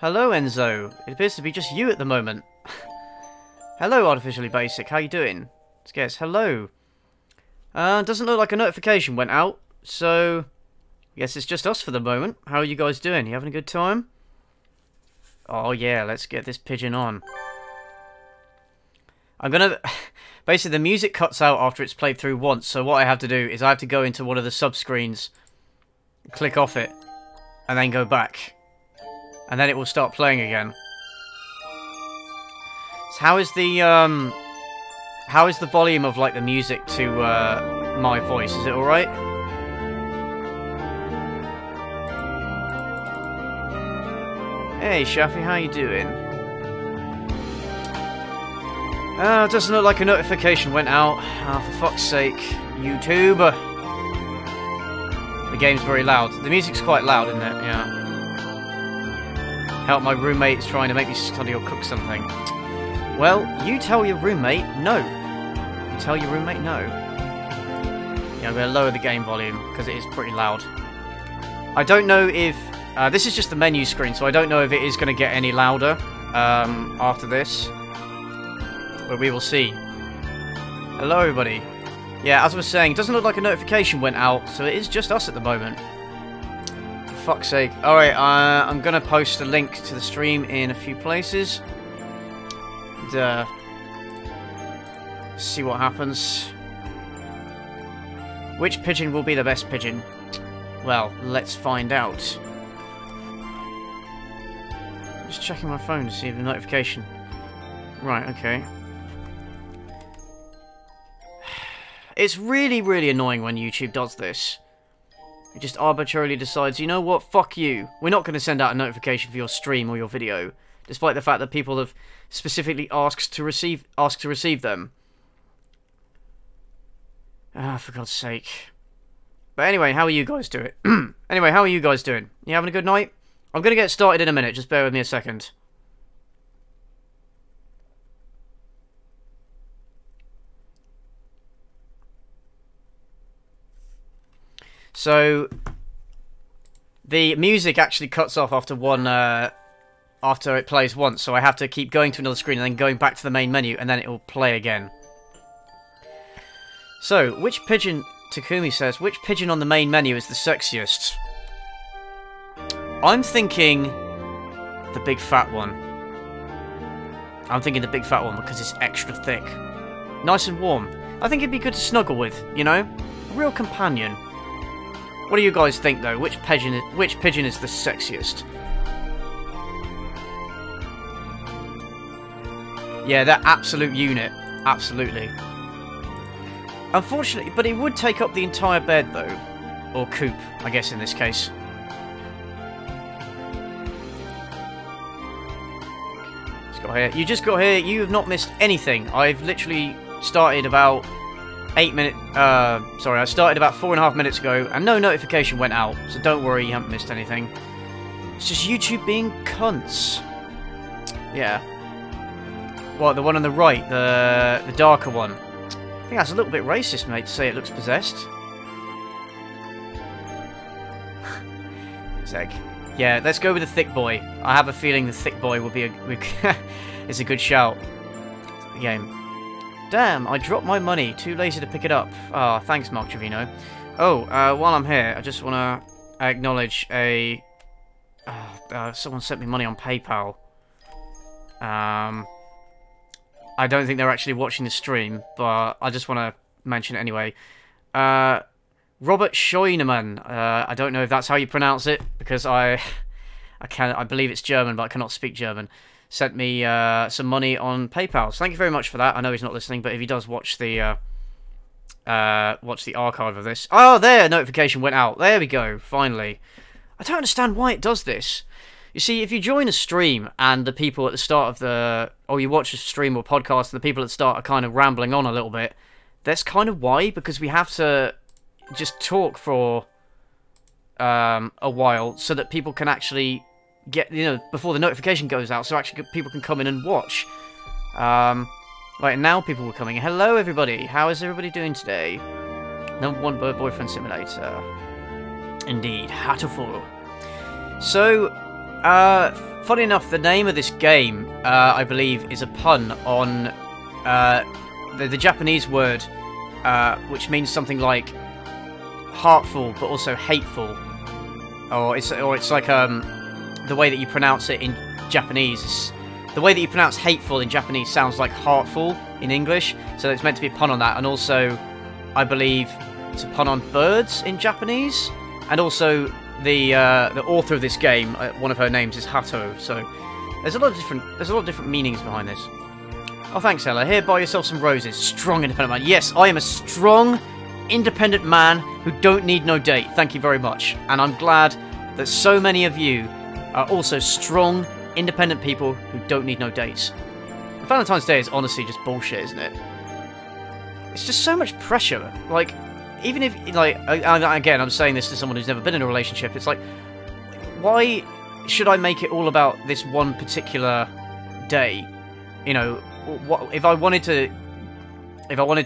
Hello, Enzo. It appears to be just you at the moment. Hello, Artificially Basic. How you doing? Let's guess. Hello. Doesn't look like a notification went out, so I guess it's just us for the moment. How are you guys doing? You having a good time? Oh yeah, let's get this pigeon on. I'm gonna... Basically, the music cuts out after it's played through once, so what I have to do is I have to go into one of the sub-screens, click off it, and then go back. And then it will start playing again. So how is the volume of, like, the music to, my voice? Is it alright? Hey, Shafi, how you doing? It doesn't look like a notification went out. Oh, for fuck's sake. YouTube. The game's very loud. The music's quite loud, isn't it? Yeah. Help, my roommate is trying to make me study or cook something. Well, you tell your roommate no. You tell your roommate no. Yeah, I'm going to lower the game volume, because it is pretty loud. I don't know if... this is just the menu screen, so I don't know if it is going to get any louder after this. But we will see. Hello, everybody. Yeah, as I was saying, it doesn't look like a notification went out, so it is just us at the moment. For fuck's sake. Alright, I'm going to post a link to the stream in a few places. And, see what happens. Which pigeon will be the best pigeon? Well, let's find out. Just checking my phone to see the notification. Right, okay. It's really, really annoying when YouTube does this. It just arbitrarily decides, you know what, fuck you. We're not going to send out a notification for your stream or your video, despite the fact that people have specifically asked to receive them. Ah, for God's sake. But anyway, how are you guys doing? Anyway, how are you guys doing? You having a good night? I'm going to get started in a minute, just bear with me a second. So, the music actually cuts off after after it plays once, so I have to keep going to another screen and then going back to the main menu, and then it will play again. So, which pigeon, Takumi says, which pigeon on the main menu is the sexiest? I'm thinking the big fat one. I'm thinking the big fat one because it's extra thick. Nice and warm. I think it'd be good to snuggle with, you know? A real companion. What do you guys think, though? Which pigeon is the sexiest? Yeah, that absolute unit. Absolutely. Unfortunately, but it would take up the entire bed, though. Or coop, I guess, in this case. Just got here. You just got here. You have not missed anything. I've literally started about... I started about 4.5 minutes ago, and no notification went out, so don't worry, you haven't missed anything. It's just YouTube being cunts. Yeah. What, the one on the right, the darker one? I think that's a little bit racist, mate, to say it looks possessed. Zeg. Yeah, let's go with the thick boy. I have a feeling the thick boy will be is a good shout. The game. Damn, I dropped my money. Too lazy to pick it up. Ah, thanks, Mark Trevino. Oh, while I'm here, I just want to acknowledge a... someone sent me money on PayPal. I don't think they're actually watching the stream, but I just want to mention it anyway. Robert Scheunemann. I don't know if that's how you pronounce it, because I believe it's German, but I cannot speak German. Sent me some money on PayPal. So thank you very much for that. I know he's not listening, but if he does watch the archive of this... Oh, there! Notification went out. There we go. Finally. I don't understand why it does this. You see, if you join a stream and the people at the start of the... Or you watch a stream or podcast and the people at the start are kind of rambling on a little bit, that's kind of why, because we have to just talk for a while so that people can actually... get, you know, before the notification goes out, so actually people can come in and watch. Right, now people are coming. Hello, everybody. How is everybody doing today? #1 Boyfriend Simulator. Indeed, Hatoful. So, Funny enough, the name of this game, I believe, is a pun on the Japanese word, which means something like heartful, but also hateful, or it's like the way that you pronounce it in Japanese. The way that you pronounce hateful in Japanese sounds like heartful in English, so it's meant to be a pun on that. And also, I believe it's a pun on birds in Japanese, and also the author of this game, one of her names is Hato. So there's a lot of different meanings behind this. Oh, thanks, Ella. Here, buy yourself some roses. Strong, independent man. Yes, I am a strong, independent man who don't need no date. Thank you very much. And I'm glad that so many of you are also strong, independent people who don't need no dates. Valentine's Day is honestly just bullshit, isn't it? It's just so much pressure. Like, even if, like, again, I'm saying this to someone who's never been in a relationship, it's like, why should I make it all about this one particular day? You know, what if I wanted to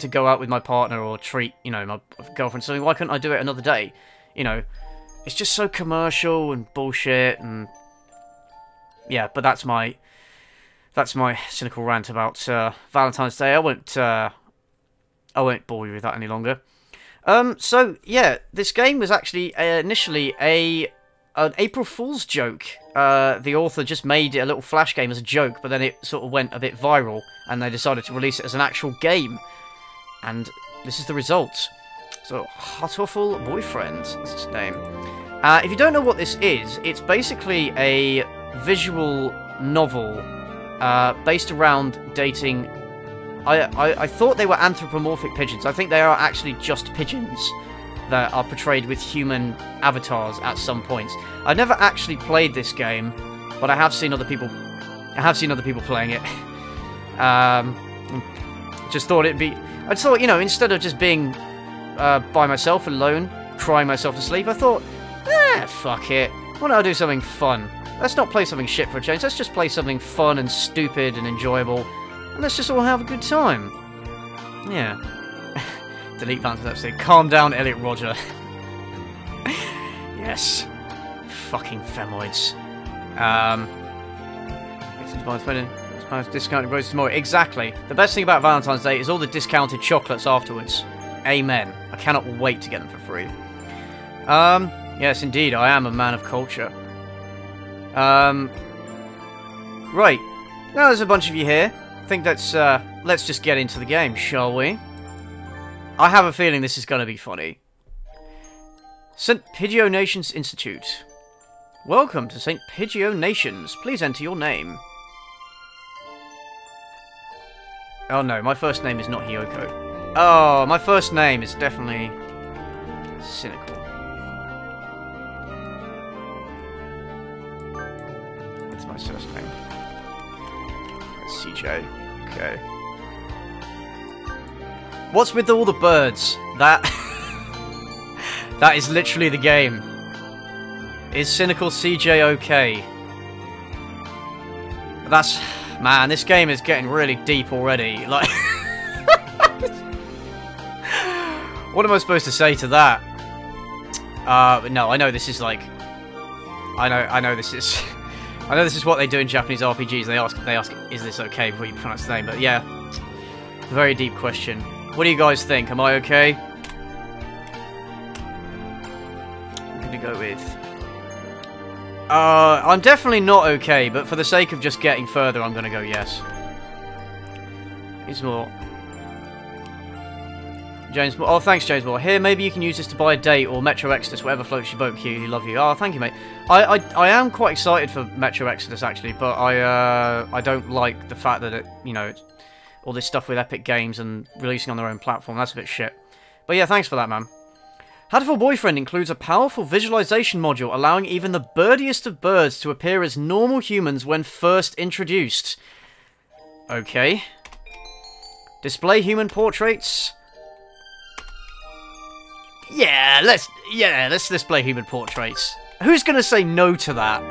go out with my partner or treat, you know, my girlfriend or something, why couldn't I do it another day? You know, it's just so commercial and bullshit, and yeah, but that's my cynical rant about Valentine's Day. I won't bore you with that any longer. So yeah, this game was actually initially an April Fool's joke. The author just made it a little flash game as a joke, but then it sort of went a bit viral, and they decided to release it as an actual game. And this is the result. So, Hatoful Boyfriend is its name. If you don't know what this is, it's basically a visual novel based around dating. I thought they were anthropomorphic pigeons. I think they are actually just pigeons that are portrayed with human avatars at some points. I've never actually played this game, but I have seen other people. Playing it. Just thought it'd be. I just thought, you know, instead of just being by myself alone, crying myself to sleep, I thought, fuck it. Why don't I do something fun? Let's not play something shit for a change. Let's just play something fun and stupid and enjoyable, and let's just all have a good time. Yeah. Delete Valentine's episode. Calm down, Elliot Roger. Yes. Fucking femoids. Discounted roses tomorrow. Exactly. The best thing about Valentine's Day is all the discounted chocolates afterwards. Amen. I cannot wait to get them for free. Yes, indeed, I am a man of culture. Right. Now there's a bunch of you here. I think that's, let's just get into the game, shall we? I have a feeling this is going to be funny. St. Pidgeot Nations Institute. Welcome to St. Pidgeot Nations. Please enter your name. Oh no, my first name is not Hiyoko. Oh, my first name is definitely Cynical. That's my first name. That's CJ. Okay. What's with all the birds? That is literally the game. Is Cynical CJ okay? That's... Man, this game is getting really deep already. Like... What am I supposed to say to that? But no, I know this is like... I know this is... I know this is what they do in Japanese RPGs. They ask, is this okay before you pronounce the name? But yeah, very deep question. What do you guys think? Am I okay? I'm gonna go with... I'm definitely not okay, but for the sake of just getting further, I'm gonna go yes. Here's more. James Moore. Oh, thanks, James Moore. Here, maybe you can use this to buy a date or Metro Exodus, whatever floats your boat, Q. Love you. Oh, thank you, mate. I am quite excited for Metro Exodus, actually, but I don't like the fact that it, you know, it's all this stuff with Epic Games and releasing on their own platform. That's a bit shit. But yeah, thanks for that, man. Hatoful Boyfriend includes a powerful visualization module, allowing even the birdiest of birds to appear as normal humans when first introduced. Okay. Display human portraits. Yeah, let's display human portraits. Who's gonna say no to that?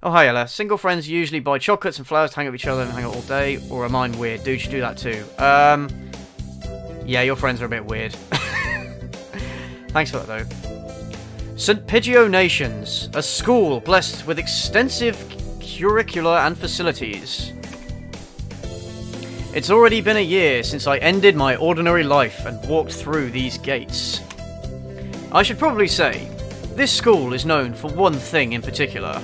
Oh, hi, Ella. Single friends usually buy chocolates and flowers to hang up with each other and hang out all day, or am I weird? Dude, you should do that too. Yeah, your friends are a bit weird. Thanks for that, though. St. Pidgeot Nations, a school blessed with extensive curricula and facilities. It's already been a year since I ended my ordinary life and walked through these gates. I should probably say, this school is known for one thing in particular.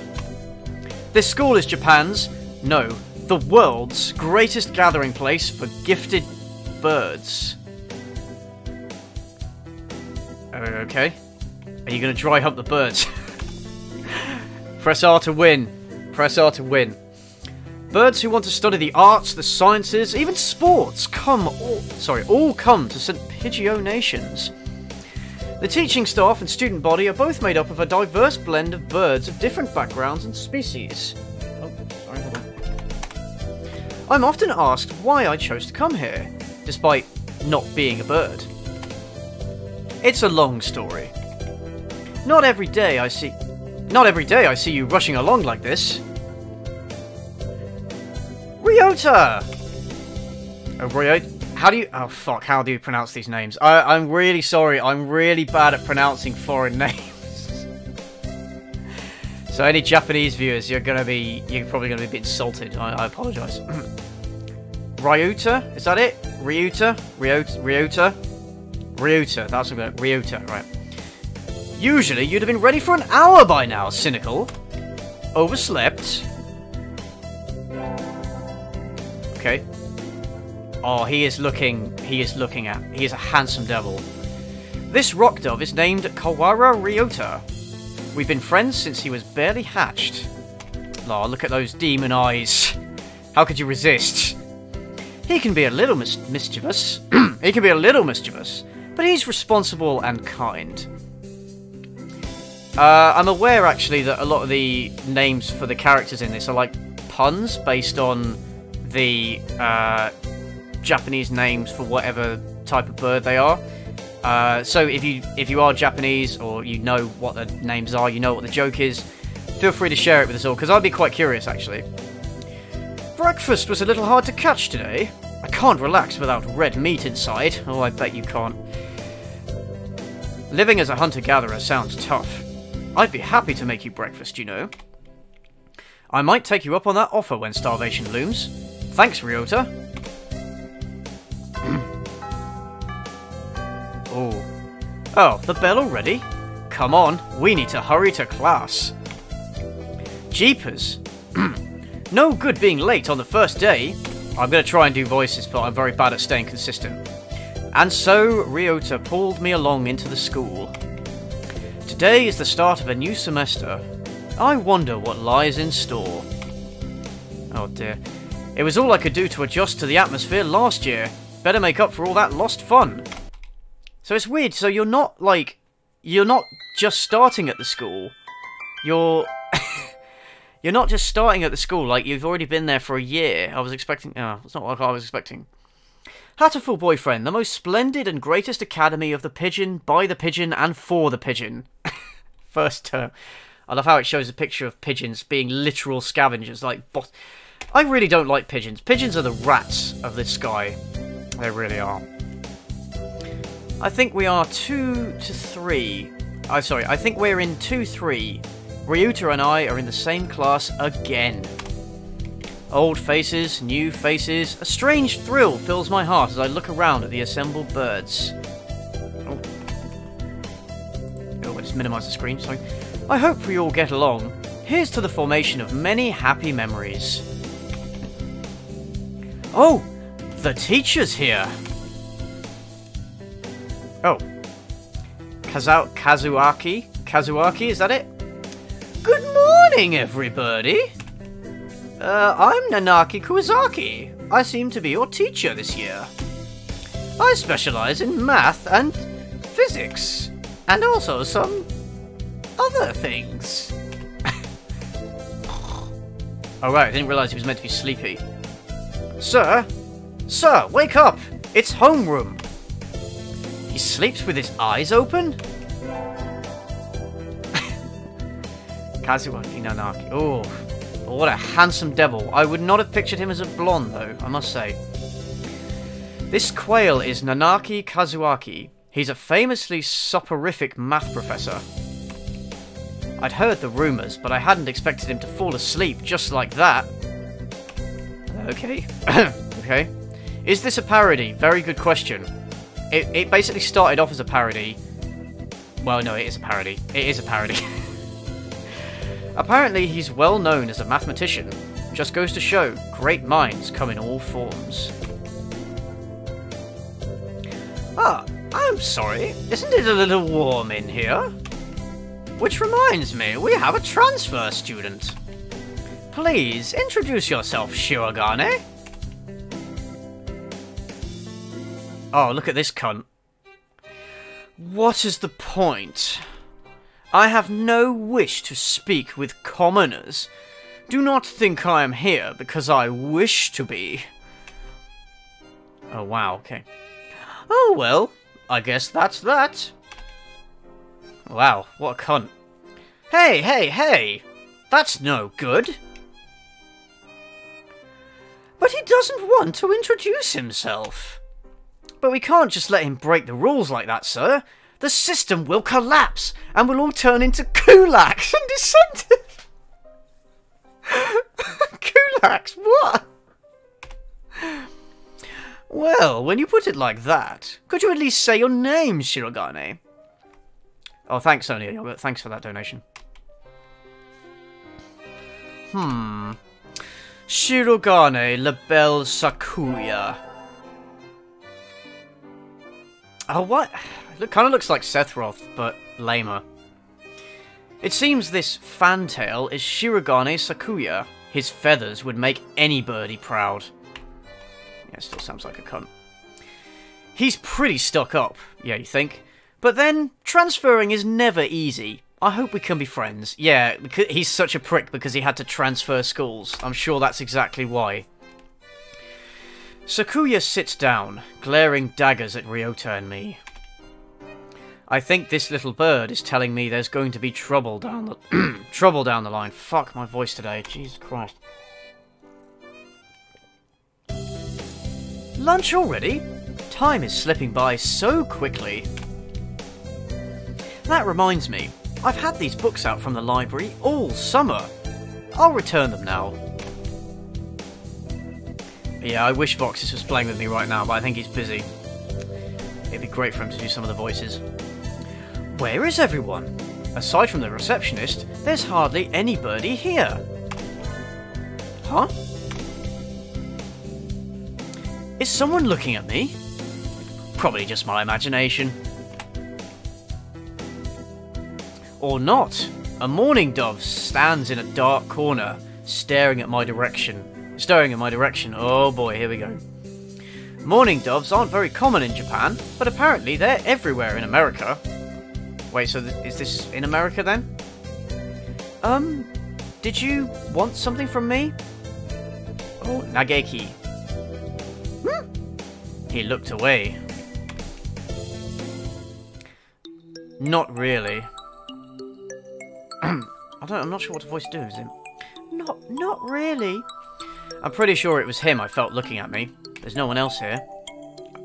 This school is Japan's, no, the world's greatest gathering place for gifted birds. Okay. Are you going to dry hump the birds? Press R to win. Press R to win. Birds who want to study the arts, the sciences, even sports, all come to St. Pidgeot Nations. The teaching staff and student body are both made up of a diverse blend of birds of different backgrounds and species. Oh, sorry, hold on. I'm often asked why I chose to come here, despite not being a bird. It's a long story. Not every day I see you rushing along like this. Ryota! Oh, Ryota. How do you pronounce these names? I'm really sorry, I'm really bad at pronouncing foreign names. So any Japanese viewers, you're probably gonna be a bit insulted. I apologise. Ryota? Is that it? Ryota? Ryota? That's what I'm going to... Ryota, right. Usually you'd have been ready for an hour by now, Cynical. Overslept. Okay. Oh, he is a handsome devil. This rock dove is named Kawara Ryota. We've been friends since he was barely hatched. Oh, look at those demon eyes. How could you resist? He can be a little mischievous. He can be a little mischievous, but he's responsible and kind. I'm aware, actually, that a lot of the names for the characters in this are like puns based on the Japanese names for whatever type of bird they are. So if you are Japanese, or you know what the names are, you know what the joke is, feel free to share it with us all, because I'd be quite curious, actually. Breakfast was a little hard to catch today. I can't relax without red meat inside. Oh, I bet you can't. Living as a hunter-gatherer sounds tough. I'd be happy to make you breakfast, you know. I might take you up on that offer when starvation looms. Thanks, Ryota. Oh, the bell already? Come on, we need to hurry to class. Jeepers. No good being late on the first day. I'm going to try and do voices, but I'm very bad at staying consistent. And so, Ryota pulled me along into the school. Today is the start of a new semester. I wonder what lies in store. Oh dear. It was all I could do to adjust to the atmosphere last year. Better make up for all that lost fun. So it's weird, so you're not just starting at the school. You're not just starting at the school, like you've already been there for a year. I was expecting... Oh, it's not what I was expecting. Hatoful Boyfriend, the most splendid and greatest academy of the pigeon, by the pigeon, and for the pigeon. First term. I love how it shows a picture of pigeons being literal scavengers, like... I really don't like pigeons. Pigeons are the rats of the sky. They really are. I think we are 2 to 3. I think we're in 2-3. Ryota and I are in the same class again. Old faces, new faces. A strange thrill fills my heart as I look around at the assembled birds. Oh, I just minimised the screen, sorry. I hope we all get along. Here's to the formation of many happy memories. Oh, the teacher's here. Oh. Kazuaki? Kazuaki, is that it? Good morning, everybody. I'm Nanaki Kuwazaki. I seem to be your teacher this year. I specialize in math and physics, and also some other things. Oh right, I didn't realize he was meant to be sleepy. Sir, wake up! It's homeroom. He sleeps with his eyes open? Kazuaki Nanaki. Oh, what a handsome devil. I would not have pictured him as a blonde, though, I must say. This quail is Nanaki Kazuaki. He's a famously soporific math professor. I'd heard the rumours, but I hadn't expected him to fall asleep just like that. Okay. Okay. Is this a parody? Very good question. It basically started off as a parody. Well, no, it is a parody. It is a parody. Apparently, he's well known as a mathematician. Just goes to show, great minds come in all forms. Ah, I'm sorry. Isn't it a little warm in here? Which reminds me, we have a transfer student. Please, introduce yourself, Shirogane. Oh, look at this cunt. What is the point? I have no wish to speak with commoners. Do not think I am here because I wish to be. Oh, wow, okay. Oh, well, I guess that's that. Wow, what a cunt. Hey, hey, hey! That's no good. But he doesn't want to introduce himself. But we can't just let him break the rules like that, sir. The system will collapse, and we'll all turn into kulaks and descendants. Kulaks? What? Well, when you put it like that, could you at least say your name, Shirogane? Oh, thanks, Sonia Yogurt. Thanks for that donation. Shirogane La Belle Sakuya. Oh, what? It kind of looks like Sethroth, but lamer. It seems this fantail is Shirogane Sakuya. His feathers would make any birdie proud. Yeah, still sounds like a cunt. He's pretty stuck up, yeah, you think? But then, transferring is never easy. I hope we can be friends. Yeah, because he's such a prick because he had to transfer schools. I'm sure that's exactly why. Sakuya sits down, glaring daggers at Ryota and me. I think this little bird is telling me there's going to be trouble down the trouble down the line. Fuck my voice today. Jesus Christ. Lunch already? Time is slipping by so quickly. That reminds me, I've had these books out from the library all summer. I'll return them now. Yeah, I wish Voxus was playing with me right now, but I think he's busy. It'd be great for him to do some of the voices. Where is everyone? Aside from the receptionist, there's hardly anybody here. Huh? Is someone looking at me? Probably just my imagination. Or not. A mourning dove stands in a dark corner, staring at my direction. Oh boy, here we go. Mourning doves aren't very common in Japan, but apparently they're everywhere in America. Wait, so is this in America then? Did you want something from me? Oh, Nageki. He looked away. Not really. I'm not sure what voice to do, is it? Not really. I'm pretty sure it was him I felt looking at me. There's no one else here.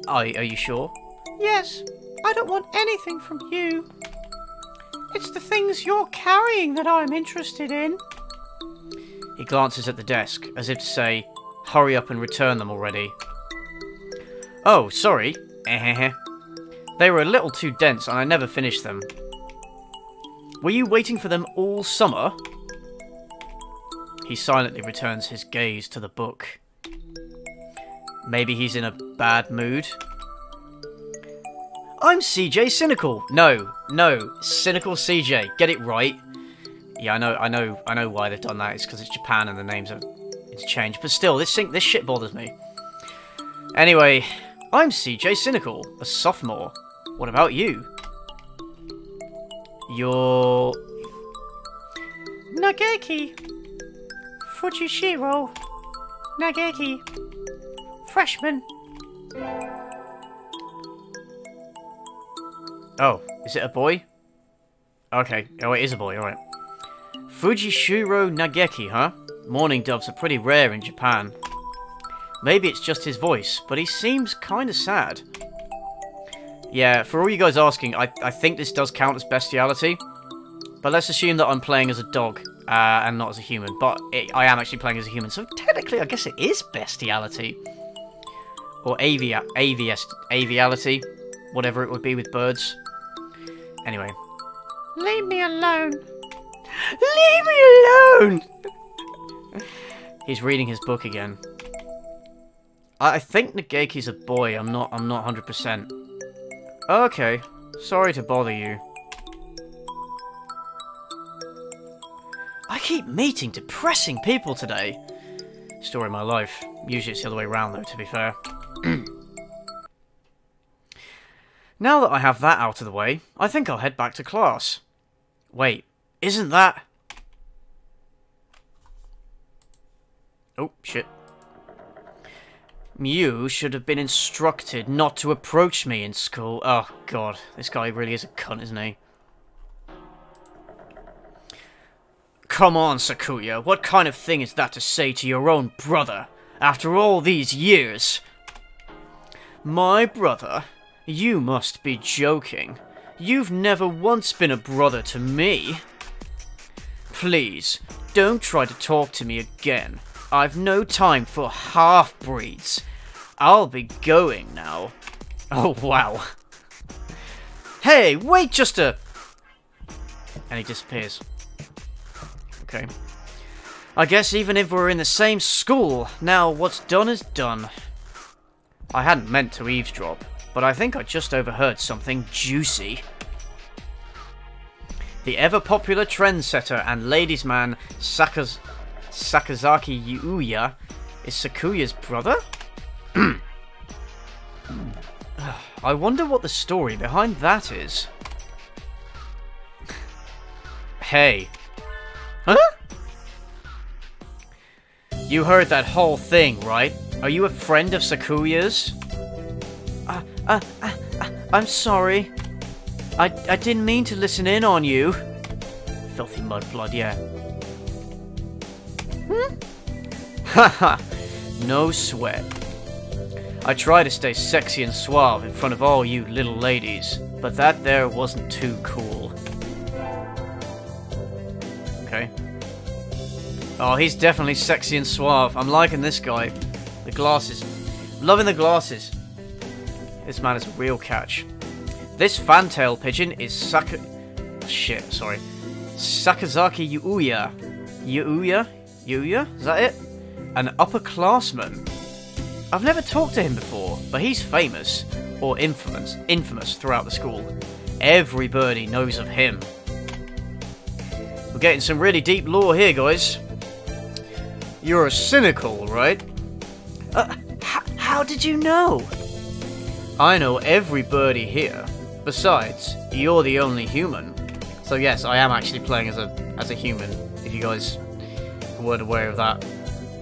Are you sure? Yes. I don't want anything from you. It's the things you're carrying that I'm interested in. He glances at the desk, as if to say, hurry up and return them already. Oh, sorry. They were a little too dense and I never finished them. Were you waiting for them all summer? He silently returns his gaze to the book. Maybe he's in a bad mood? I'm CJ Cynical. No, Cynical CJ. Get it right. Yeah, I know why they've done that. It's because it's Japan and the names are interchanged. But still, this shit bothers me. Anyway, I'm CJ Cynical, a sophomore. What about you? You're... Nageki. Fujishiro. Nageki. Freshman. Oh, is it a boy? Okay. Oh, it is a boy, alright. Fujishiro Nageki, huh? Mourning doves are pretty rare in Japan. Maybe it's just his voice, but he seems kinda sad. Yeah, for all you guys asking, I think this does count as bestiality. But let's assume that I'm playing as a dog and not as a human. But I am actually playing as a human, so technically I guess it is bestiality. Or aviality. Whatever it would be with birds. Anyway. Leave me alone. Leave me alone! He's reading his book again. I think Nageki's a boy. I'm not 100%. Okay. Sorry to bother you. I keep meeting depressing people today. Story of my life. Usually it's the other way around though, to be fair. Now that I have that out of the way, I think I'll head back to class. Wait, isn't that... Oh, shit. You should have been instructed not to approach me in school. Oh, God. This guy really is a cunt, isn't he? Come on, Sakuya. What kind of thing is that to say to your own brother? After all these years? My brother? You must be joking. You've never once been a brother to me. Please, don't try to talk to me again. I've no time for half-breeds. I'll be going now. Oh, wow. Hey, wait just a... And he disappears. Okay. I guess even if we're in the same school, now what's done is done. I hadn't meant to eavesdrop, but I think I just overheard something juicy. The ever-popular trendsetter and ladies' man Sakazaki Yuya is Sakuya's brother? I wonder what the story behind that is. Hey. Huh? You heard that whole thing, right? Are you a friend of Sakuya's? I'm sorry. I didn't mean to listen in on you. Filthy mudblood, yeah. Haha, no sweat. I try to stay sexy and suave in front of all you little ladies, but that there wasn't too cool. Okay. Oh, he's definitely sexy and suave. I'm liking this guy. The glasses. Loving the glasses. This man is a real catch. This fantail pigeon is Sakazaki Yuya. Yuya? Is that it? An upperclassman. I've never talked to him before, but he's famous, or infamous throughout the school. Everybody knows of him. We're getting some really deep lore here, guys. You're a Cynical, right? How did you know? I know every birdie here. Besides, you're the only human. So yes, I am actually playing as a human, if you guys weren't aware of that.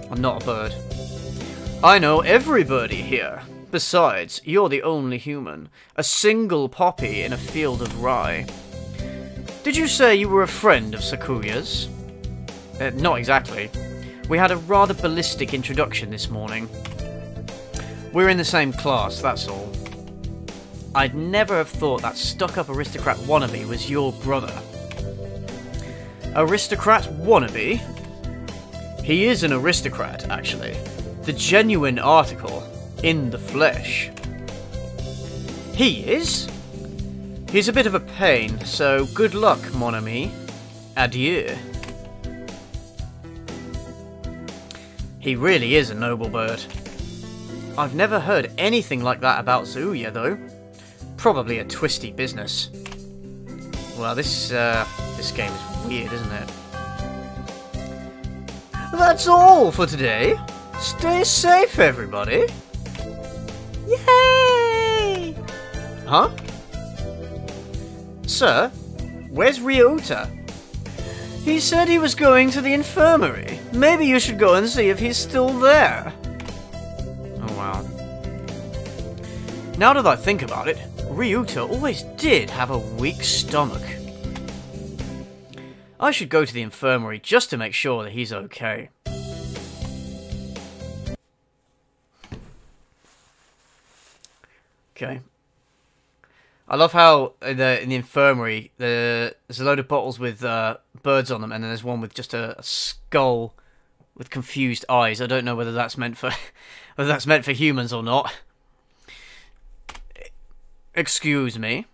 I'm not a bird. I know every birdie here. Besides, you're the only human. A single poppy in a field of rye. Did you say you were a friend of Sakuya's? Not exactly. We had a rather ballistic introduction this morning. We're in the same class, that's all. I'd never have thought that stuck-up aristocrat wannabe was your brother. Aristocrat wannabe? He is an aristocrat, actually. The genuine article, in the flesh. He is? He's a bit of a pain, so good luck, mon ami. Adieu. He really is a noble bird. I've never heard anything like that about Zuya, though. Probably a twisty business. Well, this game is weird, isn't it? That's all for today. Stay safe, everybody. Yay! Huh? Sir, where's Ryota? He said he was going to the infirmary. Maybe you should go and see if he's still there. Oh, wow. Now that I think about it, Ryota always did have a weak stomach. I should go to the infirmary just to make sure that he's okay. Okay. I love how in the infirmary there's a load of bottles with birds on them, and then there's one with just a skull with confused eyes. I don't know whether that's meant for humans or not. Excuse me.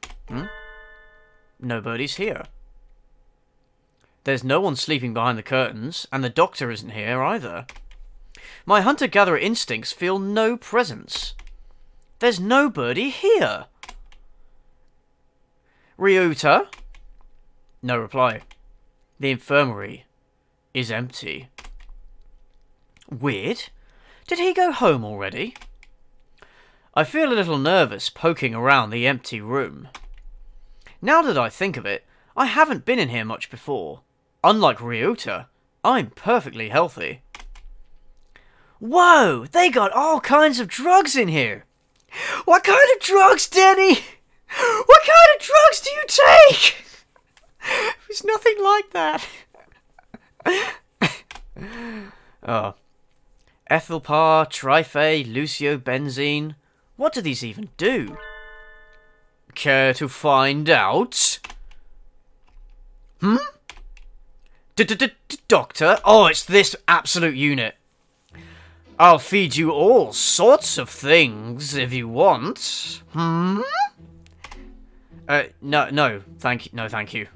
Nobody's here. There's no one sleeping behind the curtains, and the doctor isn't here either. My hunter-gatherer instincts feel no presence. There's nobody here. Ryuta? No reply. The infirmary is empty. Weird. Did he go home already? I feel a little nervous poking around the empty room. Now that I think of it, I haven't been in here much before. Unlike Ryuta, I'm perfectly healthy. Whoa! They got all kinds of drugs in here! What kind of drugs, Denny? What kind of drugs do you take? It's nothing like that. Oh. Ethylpar, Trife, Luciobenzene. What do these even do? Care to find out? Doctor? Oh, it's this absolute unit. I'll feed you all sorts of things if you want. No, thank you. No, thank you.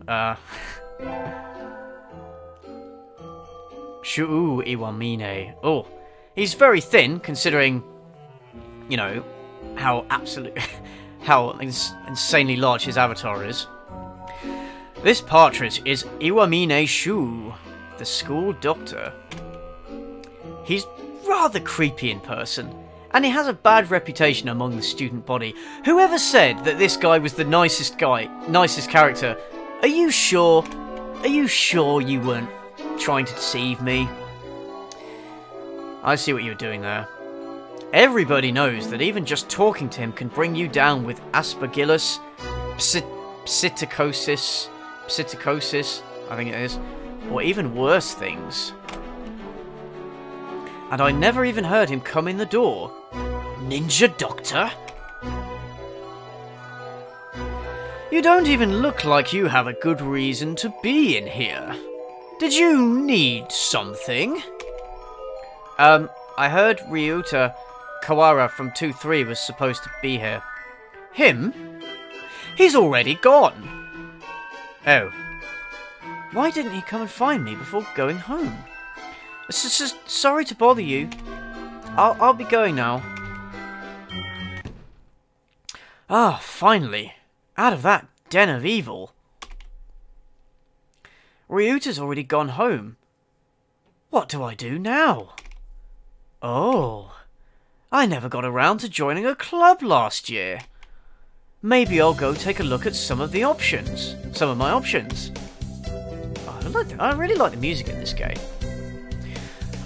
Shu Iwamine. Oh, he's very thin, considering, you know, how insanely large his avatar is. This partridge is Iwamine Shu, the school doctor. He's rather creepy in person, and he has a bad reputation among the student body. Whoever said that this guy was the nicest character? Are you sure? Are you sure you weren't trying to deceive me? I see what you're doing there. Everybody knows that even just talking to him can bring you down with aspergillus, psittacosis, I think it is, or even worse things. And I never even heard him come in the door. Ninja Doctor? You don't even look like you have a good reason to be in here. Did you need something? I heard Ryuta Kawara from 2-3 was supposed to be here. Him? He's already gone. Oh. Why didn't he come and find me before going home? Sorry to bother you. I'll be going now. Ah, finally. Out of that den of evil. Ryuta's already gone home. What do I do now? Oh. I never got around to joining a club last year. Maybe I'll go take a look at some of my options. I really like the music in this game.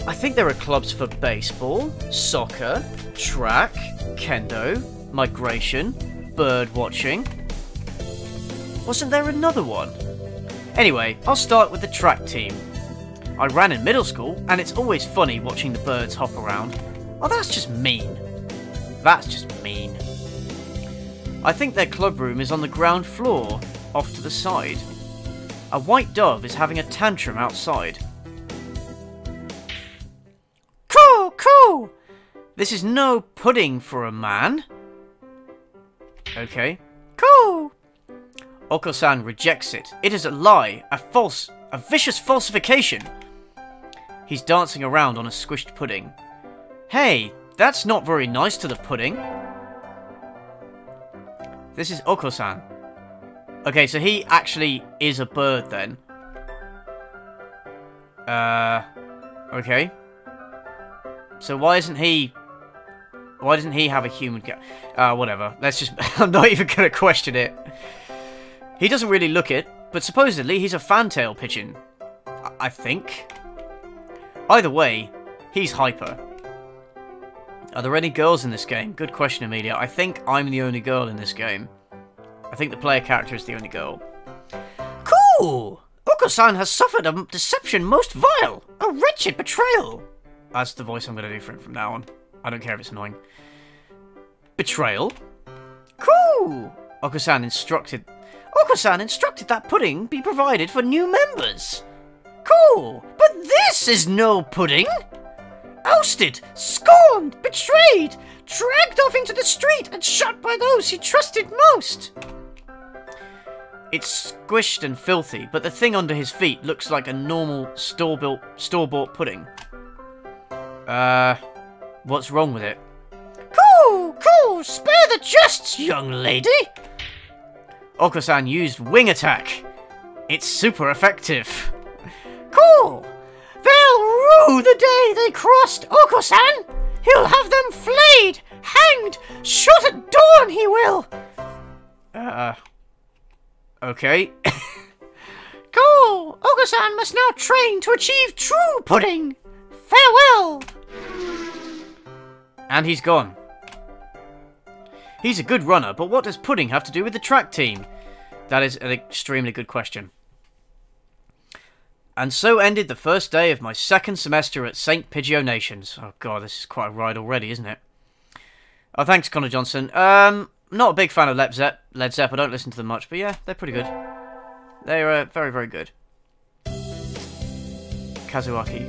I think there are clubs for baseball, soccer, track, kendo, migration, bird watching. Wasn't there another one? Anyway, I'll start with the track team. I ran in middle school, and it's always funny watching the birds hop around. Oh, that's just mean. That's just mean. I think their club room is on the ground floor, off to the side. A white dove is having a tantrum outside. Cool! This is no pudding for a man. Okay. Cool! Oko-san rejects it. It is a lie, a vicious falsification. He's dancing around on a squished pudding. Hey, that's not very nice to the pudding. This is Oko-san. Okay, so he actually is a bird then. Okay. So why doesn't he have a human whatever. Let's just... I'm not even going to question it. He doesn't really look it, but supposedly he's a fantail pigeon. I think. Either way, he's hyper. Are there any girls in this game? Good question, Amelia. I think I'm the only girl in this game. I think the player character is the only girl. Cool! Oko-san has suffered a deception most vile. A wretched betrayal. That's the voice I'm going to do for him from now on. I don't care if it's annoying. Betrayal? Cool! Oko-san instructed that pudding be provided for new members. Cool, but this is no pudding. Ousted, scorned, betrayed, dragged off into the street and shot by those he trusted most. It's squished and filthy, but the thing under his feet looks like a normal store-bought pudding. What's wrong with it? Cool, spare the jests, young lady. Oko-san used wing attack. It's super effective. Cool. They'll rue the day they crossed Oko-san. He'll have them flayed, hanged, shot at dawn, he will. Okay. Cool. Oko-san must now train to achieve true pudding. Farewell. And he's gone. He's a good runner, but what does pudding have to do with the track team? That is an extremely good question. And so ended the first day of my second semester at St. Pidgeot Nations. Oh god, this is quite a ride already, isn't it? Oh, thanks, Connor Johnson. Not a big fan of Led Zepp. I don't listen to them much, but yeah, they're pretty good. They're very, very good. Kazuaki.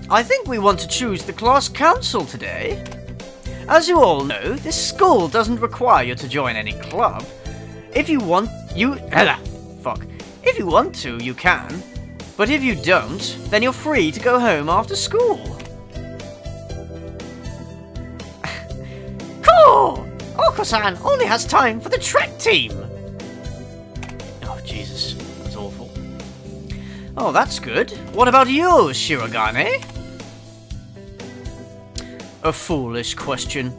I think we want to choose the class council today. As you all know, this school doesn't require you to join any club. If you want, If you want to, you can. But if you don't, then you're free to go home after school. Cool! Oko-san only has time for the track team. Oh, Jesus. That's awful. Oh, that's good. What about you, Shirogane? A foolish question.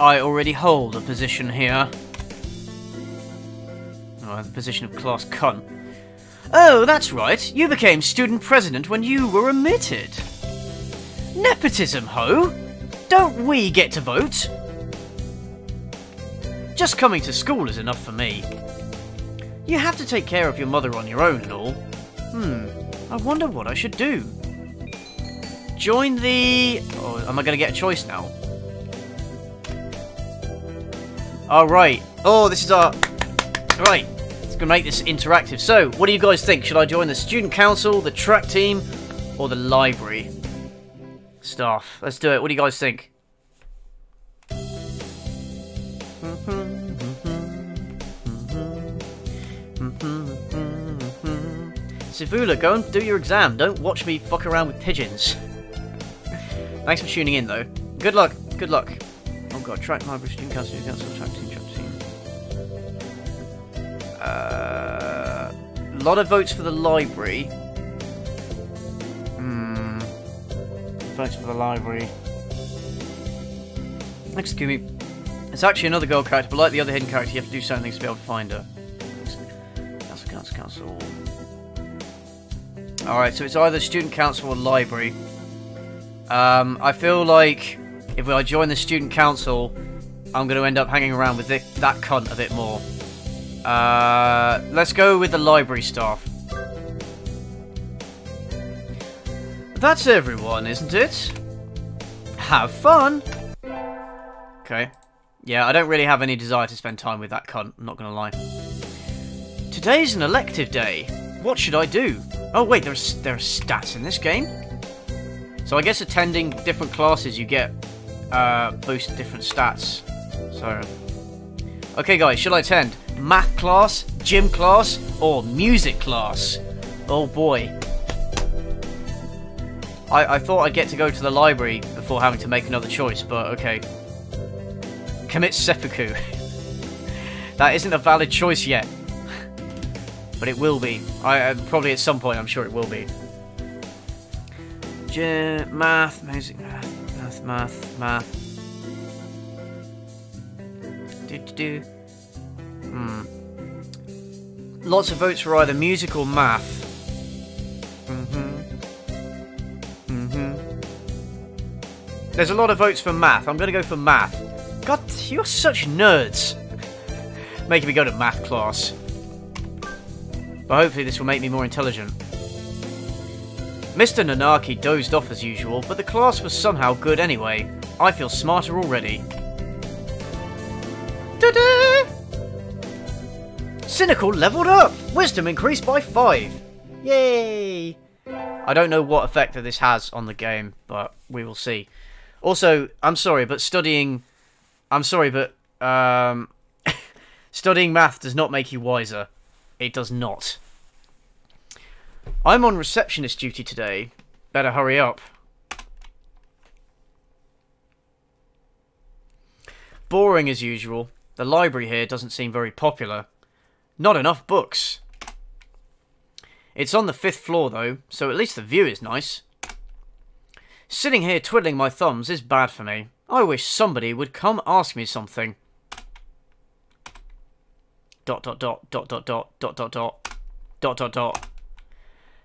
I already hold a position here. Oh, the position of class cunt. Oh, that's right. You became student president when you were omitted. Nepotism, ho! Don't we get to vote? Just coming to school is enough for me. You have to take care of your mother on your own and all. I wonder what I should do. Join the... Oh, am I going to get a choice now? Oh, right. Oh, this is our... Right. It's going to make this interactive. So, what do you guys think? Should I join the student council, the track team, or the library staff? Let's do it. What do you guys think? Sivula, go and do your exam. Don't watch me fuck around with pigeons. Thanks for tuning in, though. Good luck. Good luck. Oh god, track library, student council, track team, track team. A lot of votes for the library. Votes for the library. Excuse me. It's actually another girl character, but like the other hidden character, you have to do certain things to be able to find her. Council. Alright, so it's either student council or library. I feel like if I join the student council, I'm going to end up hanging around with that cunt a bit more. Let's go with the library staff. That's everyone, isn't it? Have fun! Okay. Yeah, I don't really have any desire to spend time with that cunt, I'm not going to lie. Today's an elective day. What should I do? Oh wait, there are stats in this game? So I guess attending different classes you get boost different stats. So okay guys, should I attend math class, gym class, or music class? Oh boy. I thought I'd get to go to the library before having to make another choice, but okay. Commit seppuku. That isn't a valid choice yet. But it will be. Probably at some point I'm sure it will be. Math, music, math. Lots of votes for either music or math. There's a lot of votes for math. I'm going to go for math. God, you're such nerds. Making me go to math class. But hopefully this will make me more intelligent. Mr. Nanaki dozed off as usual, but the class was somehow good anyway. I feel smarter already. Ta-da! Cynical leveled up! Wisdom increased by 5! Yay! I don't know what effect that this has on the game, but we will see. Also, I'm sorry, but studying math does not make you wiser. It does not. I'm on receptionist duty today. Better hurry up. Boring as usual. The library here doesn't seem very popular. Not enough books. It's on the 5th floor though, so at least the view is nice. Sitting here twiddling my thumbs is bad for me. I wish somebody would come ask me something. ...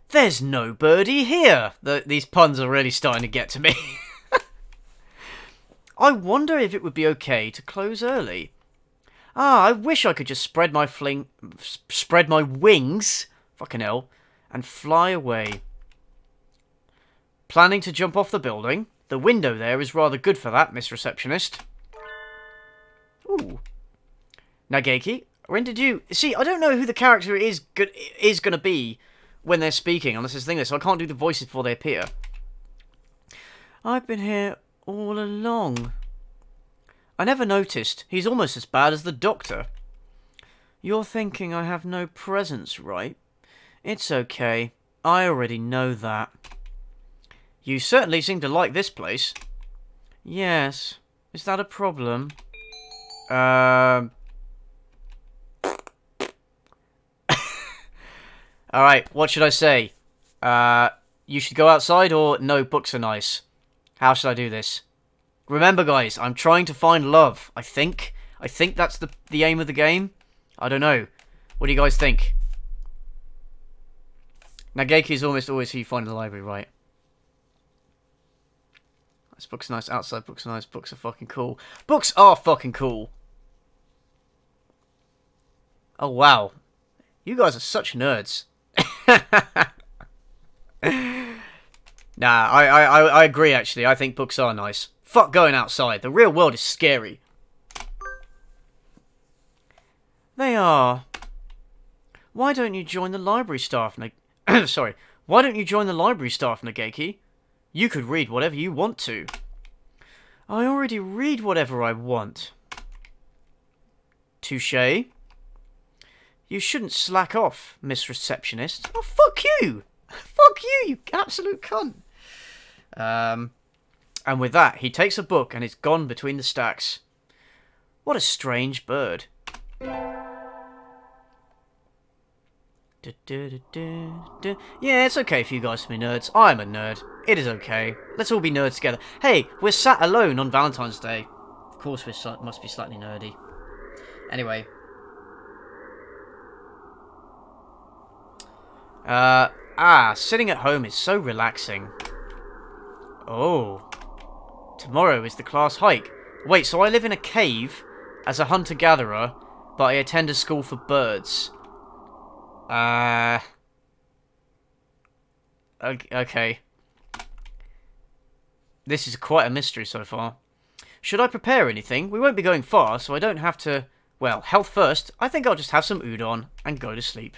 There's no birdie here! These puns are really starting to get to me. I wonder if it would be okay to close early. Ah, I wish I could just spread my wings, fucking hell, and fly away. Planning to jump off the building? The window there is rather good for that, Miss Receptionist. Ooh. Nageki, when did you... See, I don't know who the character is going to be when they're speaking, unless it's thing, so I can't do the voices before they appear. I've been here all along. I never noticed. He's almost as bad as the doctor. You're thinking I have no presence, right? It's okay. I already know that. You certainly seem to like this place. Yes. Is that a problem? Alright, what should I say? You should go outside, or no, books are nice. How should I do this? Remember, guys, I'm trying to find love, I think. I think that's the aim of the game. I don't know. What do you guys think? Nageki is almost always who you find in the library, right? This book's nice. Outside books are nice. Books are fucking cool. Books are fucking cool. Oh, wow. You guys are such nerds. Nah, I agree, actually. I think books are nice. Fuck going outside. The real world is scary. They are. Why don't you join the library staff, Sorry. Why don't you join the library staff, Nageki? You could read whatever you want to. I already read whatever I want. Touché. You shouldn't slack off, Miss Receptionist. Oh, fuck you! Fuck you, you absolute cunt. And with that, he takes a book and is gone between the stacks. What a strange bird. Yeah, it's okay for you guys to be nerds. I'm a nerd. It is okay. Let's all be nerds together. Hey, we're sat alone on Valentine's Day. Of course we must be slightly nerdy. Anyway. Sitting at home is so relaxing. Oh. Tomorrow is the class hike. Wait, so I live in a cave as a hunter-gatherer, but I attend a school for birds. Okay. This is quite a mystery so far. Should I prepare anything? We won't be going far, so I don't have to... Well, health first. I think I'll just have some udon and go to sleep.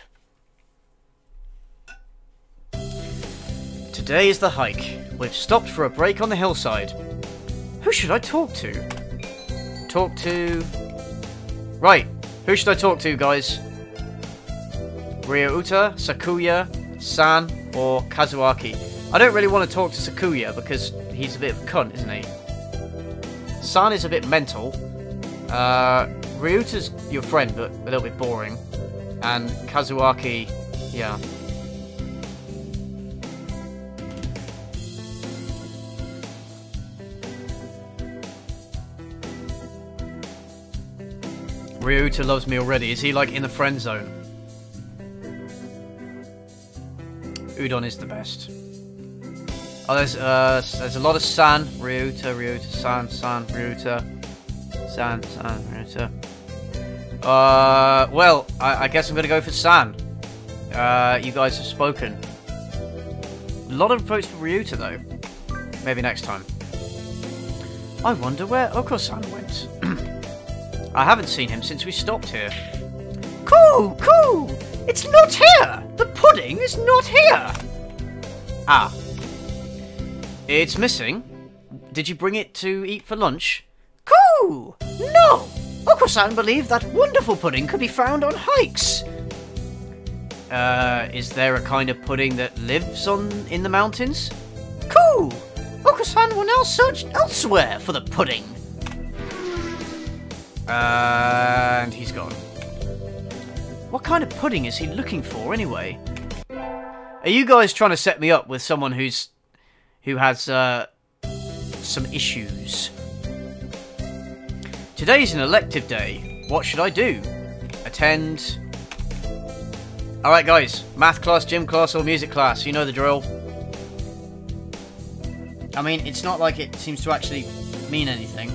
Today is the hike. We've stopped for a break on the hillside. Who should I talk to? Right. Who should I talk to, guys? Ryouta, Sakuya, San, or Kazuaki. I don't really want to talk to Sakuya because he's a bit of a cunt, isn't he? San is a bit mental. Ryuta's your friend, but a little bit boring. And Kazuaki, yeah. Ryuta loves me already. Is he like in the friend zone? Udon is the best. Oh, there's a lot of San, Ryuta, San, Ryuta, San, Ryuta. Well, I guess I'm gonna go for San. You guys have spoken. A lot of votes for Ryuta though. Maybe next time. I wonder where Oko-san went. I haven't seen him since we stopped here. Coo! Coo! It's not here! The pudding is not here! Ah. It's missing. Did you bring it to eat for lunch? Coo! No! Oko-san believed that wonderful pudding could be found on hikes. Is there a kind of pudding that lives in the mountains? Coo! Oko-san will now search elsewhere for the pudding. And he's gone. What kind of pudding is he looking for anyway? Are you guys trying to set me up with someone who has some issues? Today's an elective day. What should I do? Attend. Alright guys, math class, gym class or music class, you know the drill. I mean, it's not like it seems to actually mean anything.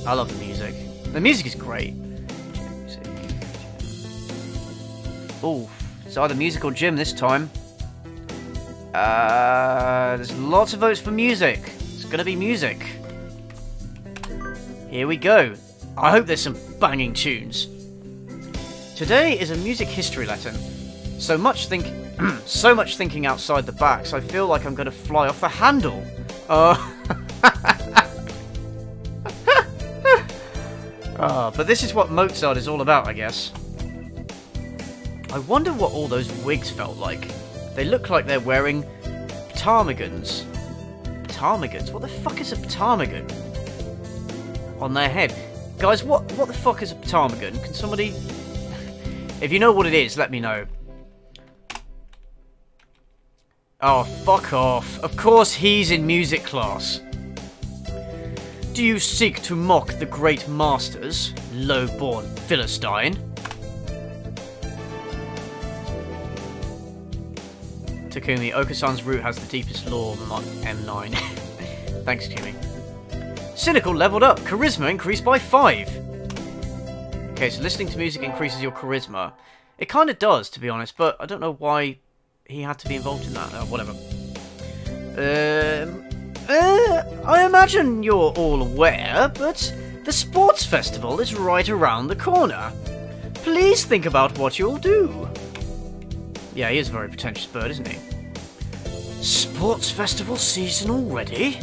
I love the music. The music is great. Oh, it's either music or gym this time. There's lots of votes for music. It's gonna be music. Here we go. I hope there's some banging tunes. Today is a music history lesson. So much thinking outside the box, I feel like I'm gonna fly off the handle. But this is what Mozart is all about, I guess. I wonder what all those wigs felt like. They look like they're wearing ptarmigans. Ptarmigans? What the fuck is a ptarmigan? On their head. Guys, what the fuck is a ptarmigan? Can somebody... If you know what it is, let me know. Oh, fuck off. Of course he's in music class. Do you seek to mock the great masters, low-born Philistine? Takumi, Oko-san's route has the deepest lore, M9. Thanks, Takumi. Cynical leveled up. Charisma increased by 5. Okay, so listening to music increases your charisma. It kind of does, to be honest, but I don't know why he had to be involved in that. Whatever. I imagine you're all aware, but the sports festival is right around the corner. Please think about what you'll do. Yeah, he is a very pretentious bird, isn't he? Sports festival season already?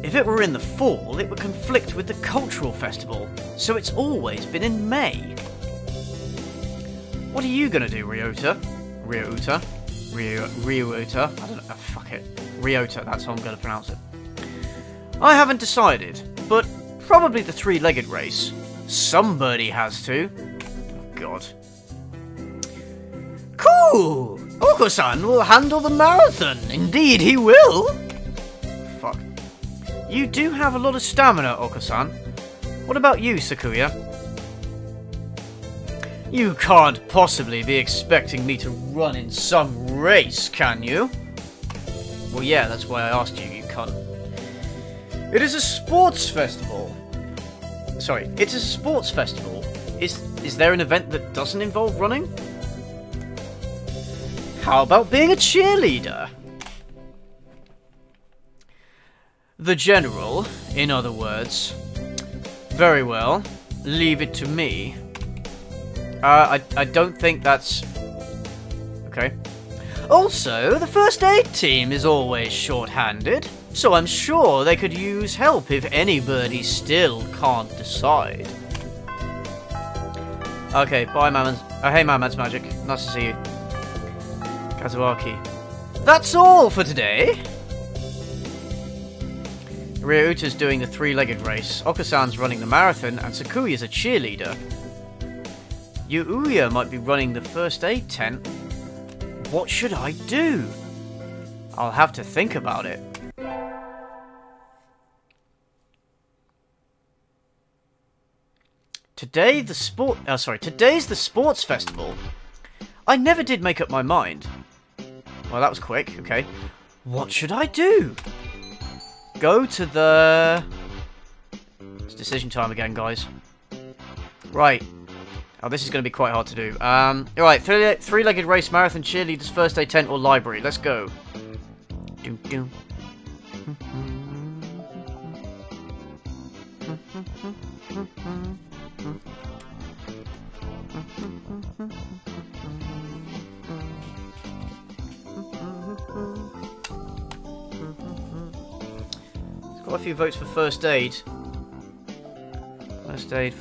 If it were in the fall, it would conflict with the cultural festival, so it's always been in May. What are you gonna do, Ryota? Ryota? Ryota? I don't know. Oh, fuck it. Ryota, that's how I'm gonna pronounce it. I haven't decided, but probably the three-legged race. Somebody has to. God. Cool! Oko-san will handle the marathon. Indeed, he will. Fuck. You do have a lot of stamina, Oko-san. What about you, Sakuya? You can't possibly be expecting me to run in some race, can you? Well, yeah, that's why I asked you, you cunt. It is a sports festival. Sorry, it's a sports festival. Is there an event that doesn't involve running? How about being a cheerleader? The general, in other words. Very well. Leave it to me. I don't think that's... Okay. Also, the first aid team is always short-handed, so I'm sure they could use help if anybody still can't decide. Okay, bye, Mammon's. Oh, hey, Mammon's Magic. Nice to see you. Kazuaki. That's all for today! Ryuta's doing the three-legged race, Oko-san's running the marathon, and Sakuya's a cheerleader. Yuuya might be running the first aid tent. What should I do? I'll have to think about it. Today's the sports festival. I never did make up my mind. Well, that was quick. Okay. What should I do? Go to the... It's decision time again, guys. Right. Oh, this is going to be quite hard to do. Alright, three-legged race, marathon, cheerleaders, first aid tent, or library. Let's go. Doom, doom. Quite a few votes for first aid. First aid,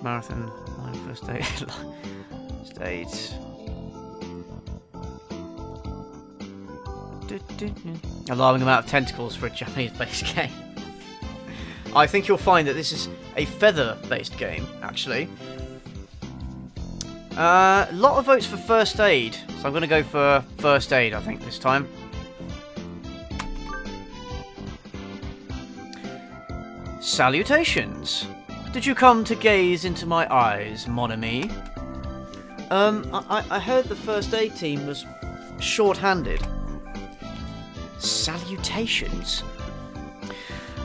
marathon, first aid, stage. Alarming amount of tentacles for a Japanese-based game. I think you'll find that this is a feather-based game, actually. A lot of votes for first aid, so I'm going to go for first aid, I think, this time. Salutations! Did you come to gaze into my eyes, mon ami? I heard the first aid team was short-handed. Salutations?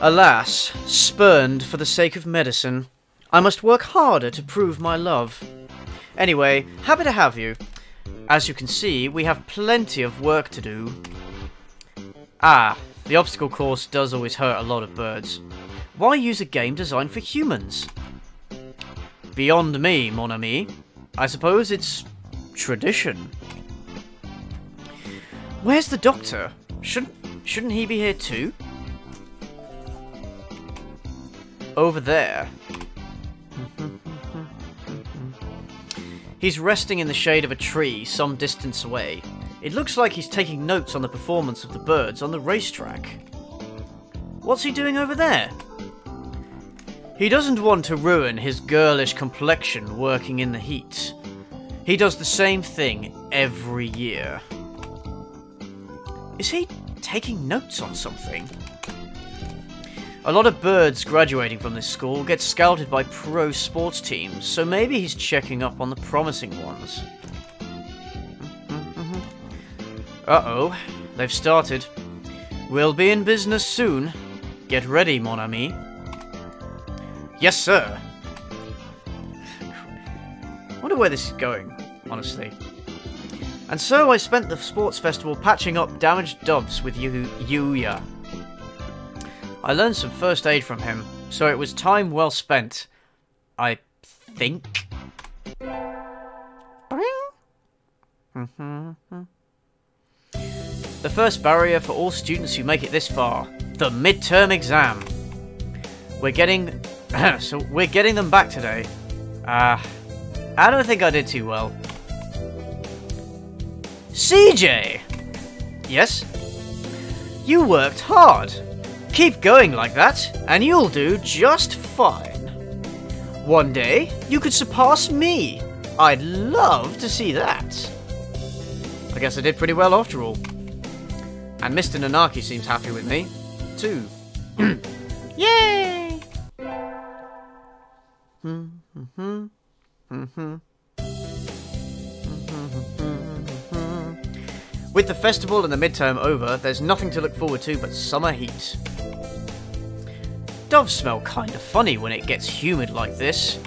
Alas, spurned for the sake of medicine, I must work harder to prove my love. Anyway, happy to have you. As you can see, we have plenty of work to do. Ah, the obstacle course does always hurt a lot of birds. Why use a game designed for humans? Beyond me, mon ami. I suppose it's tradition. Where's the doctor? Shouldn't he be here too? Over there. He's resting in the shade of a tree some distance away. It looks like he's taking notes on the performance of the birds on the racetrack. What's he doing over there? He doesn't want to ruin his girlish complexion working in the heat. He does the same thing every year. Is he taking notes on something? A lot of birds graduating from this school get scouted by pro sports teams, so maybe he's checking up on the promising ones. Uh-oh, they've started. We'll be in business soon. Get ready, mon ami. Yes, sir. I wonder where this is going, honestly. And so I spent the sports festival patching up damaged doves with Yuya. I learned some first aid from him, so it was time well spent. I think. The first barrier for all students who make it this far. The midterm exam. We're getting them back today. I don't think I did too well. CJ! Yes? You worked hard. Keep going like that, and you'll do just fine. One day, you could surpass me. I'd love to see that. I guess I did pretty well after all. And Mr. Nanaki seems happy with me, too. Yay! With the festival and the midterm over, there's nothing to look forward to but summer heat. Doves smell kind of funny when it gets humid like this.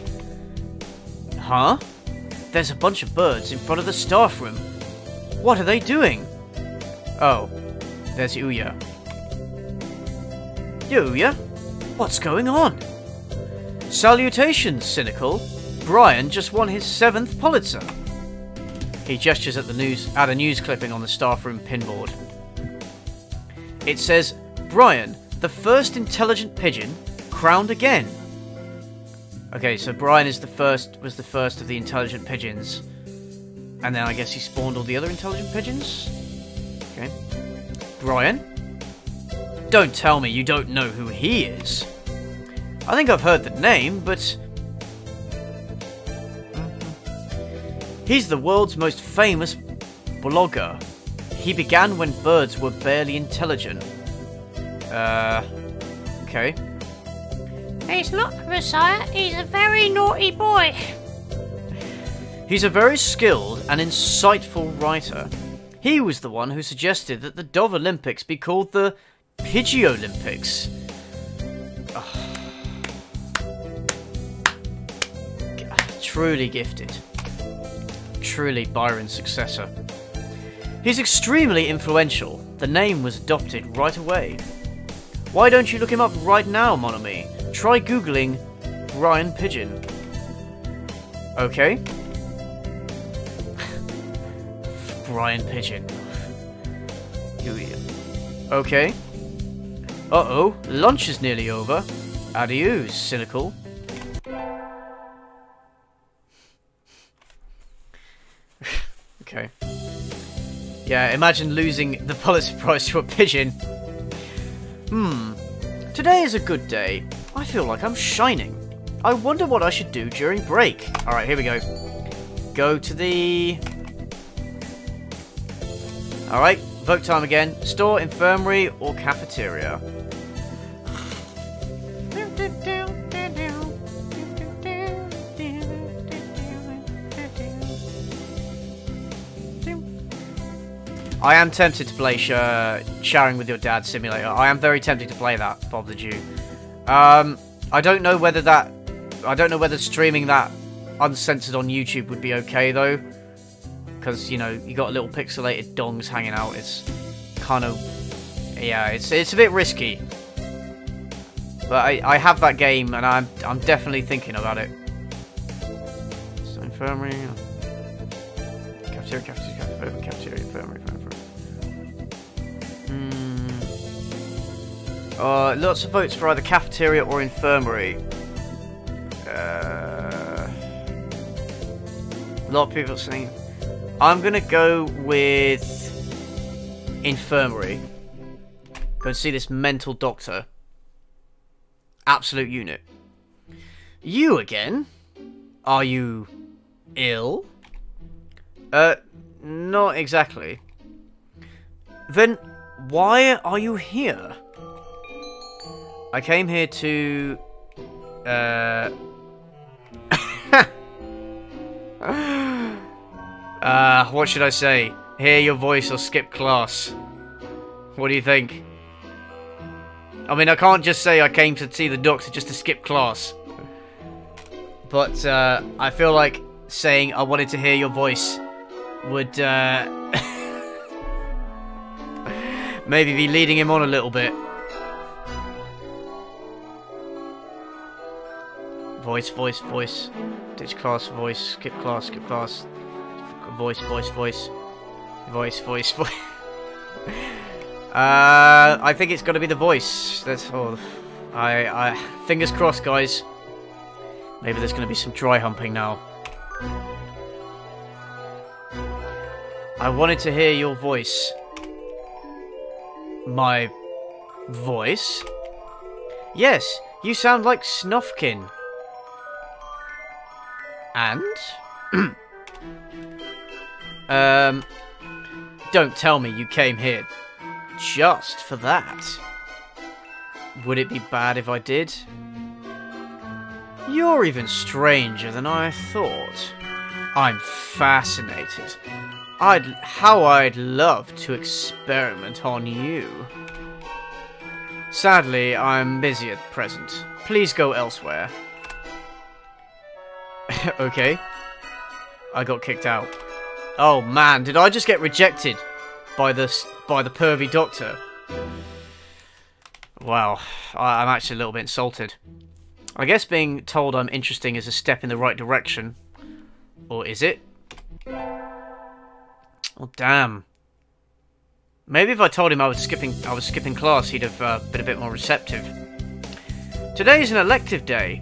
Huh? There's a bunch of birds in front of the staff room. What are they doing? Oh, there's Yuya. Yuya? What's going on? Salutations, Cynical. Brian just won his 7th Pulitzer. He gestures at a news clipping on the staff room pinboard. It says, Brian, the first intelligent pigeon, crowned again. Okay, so Brian was the first of the intelligent pigeons. And then I guess he spawned all the other intelligent pigeons? Okay. Brian? Don't tell me you don't know who he is. I think I've heard the name, but... He's the world's most famous blogger. He began when birds were barely intelligent. Okay. He's not the Messiah, he's a very naughty boy. He's a very skilled and insightful writer. He was the one who suggested that the Dove Olympics be called the Pidgey Olympics. truly gifted. Truly Byron's successor. He's extremely influential. The name was adopted right away. Why don't you look him up right now, mon ami? Try googling Brian Pigeon. Okay. Brian Pigeon. Okay. Uh-oh, lunch is nearly over. Adios, Cynical. Okay. Yeah, imagine losing the Pulitzer Prize to a pigeon. Today is a good day. I feel like I'm shining. I wonder what I should do during break. Alright, here we go. Go to the... Alright, vote time again. Store, infirmary, or cafeteria? I am tempted to play Sharing with Your Dad Simulator. I am very tempted to play that, Bob the Jew. I don't know whether streaming that uncensored on YouTube would be okay though, because you know you got little pixelated dongs hanging out. It's kind of, yeah, it's a bit risky. But I have that game and I'm definitely thinking about it. So infirmary, cafeteria, infirmary. Lots of votes for either cafeteria or infirmary. A lot of people saying I'm gonna go with infirmary. Go and see this mental doctor. Absolute unit. You again? Are you ill? Not exactly. Then why are you here? I came here to... what should I say? Hear your voice or skip class? What do you think? I mean, I can't just say I came to see the doctor just to skip class. But, I feel like saying I wanted to hear your voice would, maybe be leading him on a little bit. Voice. Ditch class, voice. Skip class. Voice. I think it's got to be the voice. That's all. I fingers crossed, guys. Maybe there's going to be some dry humping now. I wanted to hear your voice. My voice? Yes, you sound like Snufkin. And? Don't tell me you came here just for that. Would it be bad if I did? You're even stranger than I thought. I'm fascinated. How I'd love to experiment on you. Sadly, I'm busy at present. Please go elsewhere. Okay. I got kicked out. Oh man, did I just get rejected by the pervy doctor? Wow, I'm actually a little bit insulted. I guess being told I'm interesting is a step in the right direction. Or is it? Oh damn. Maybe if I told him I was skipping class, he'd have been a bit more receptive. Today's an elective day.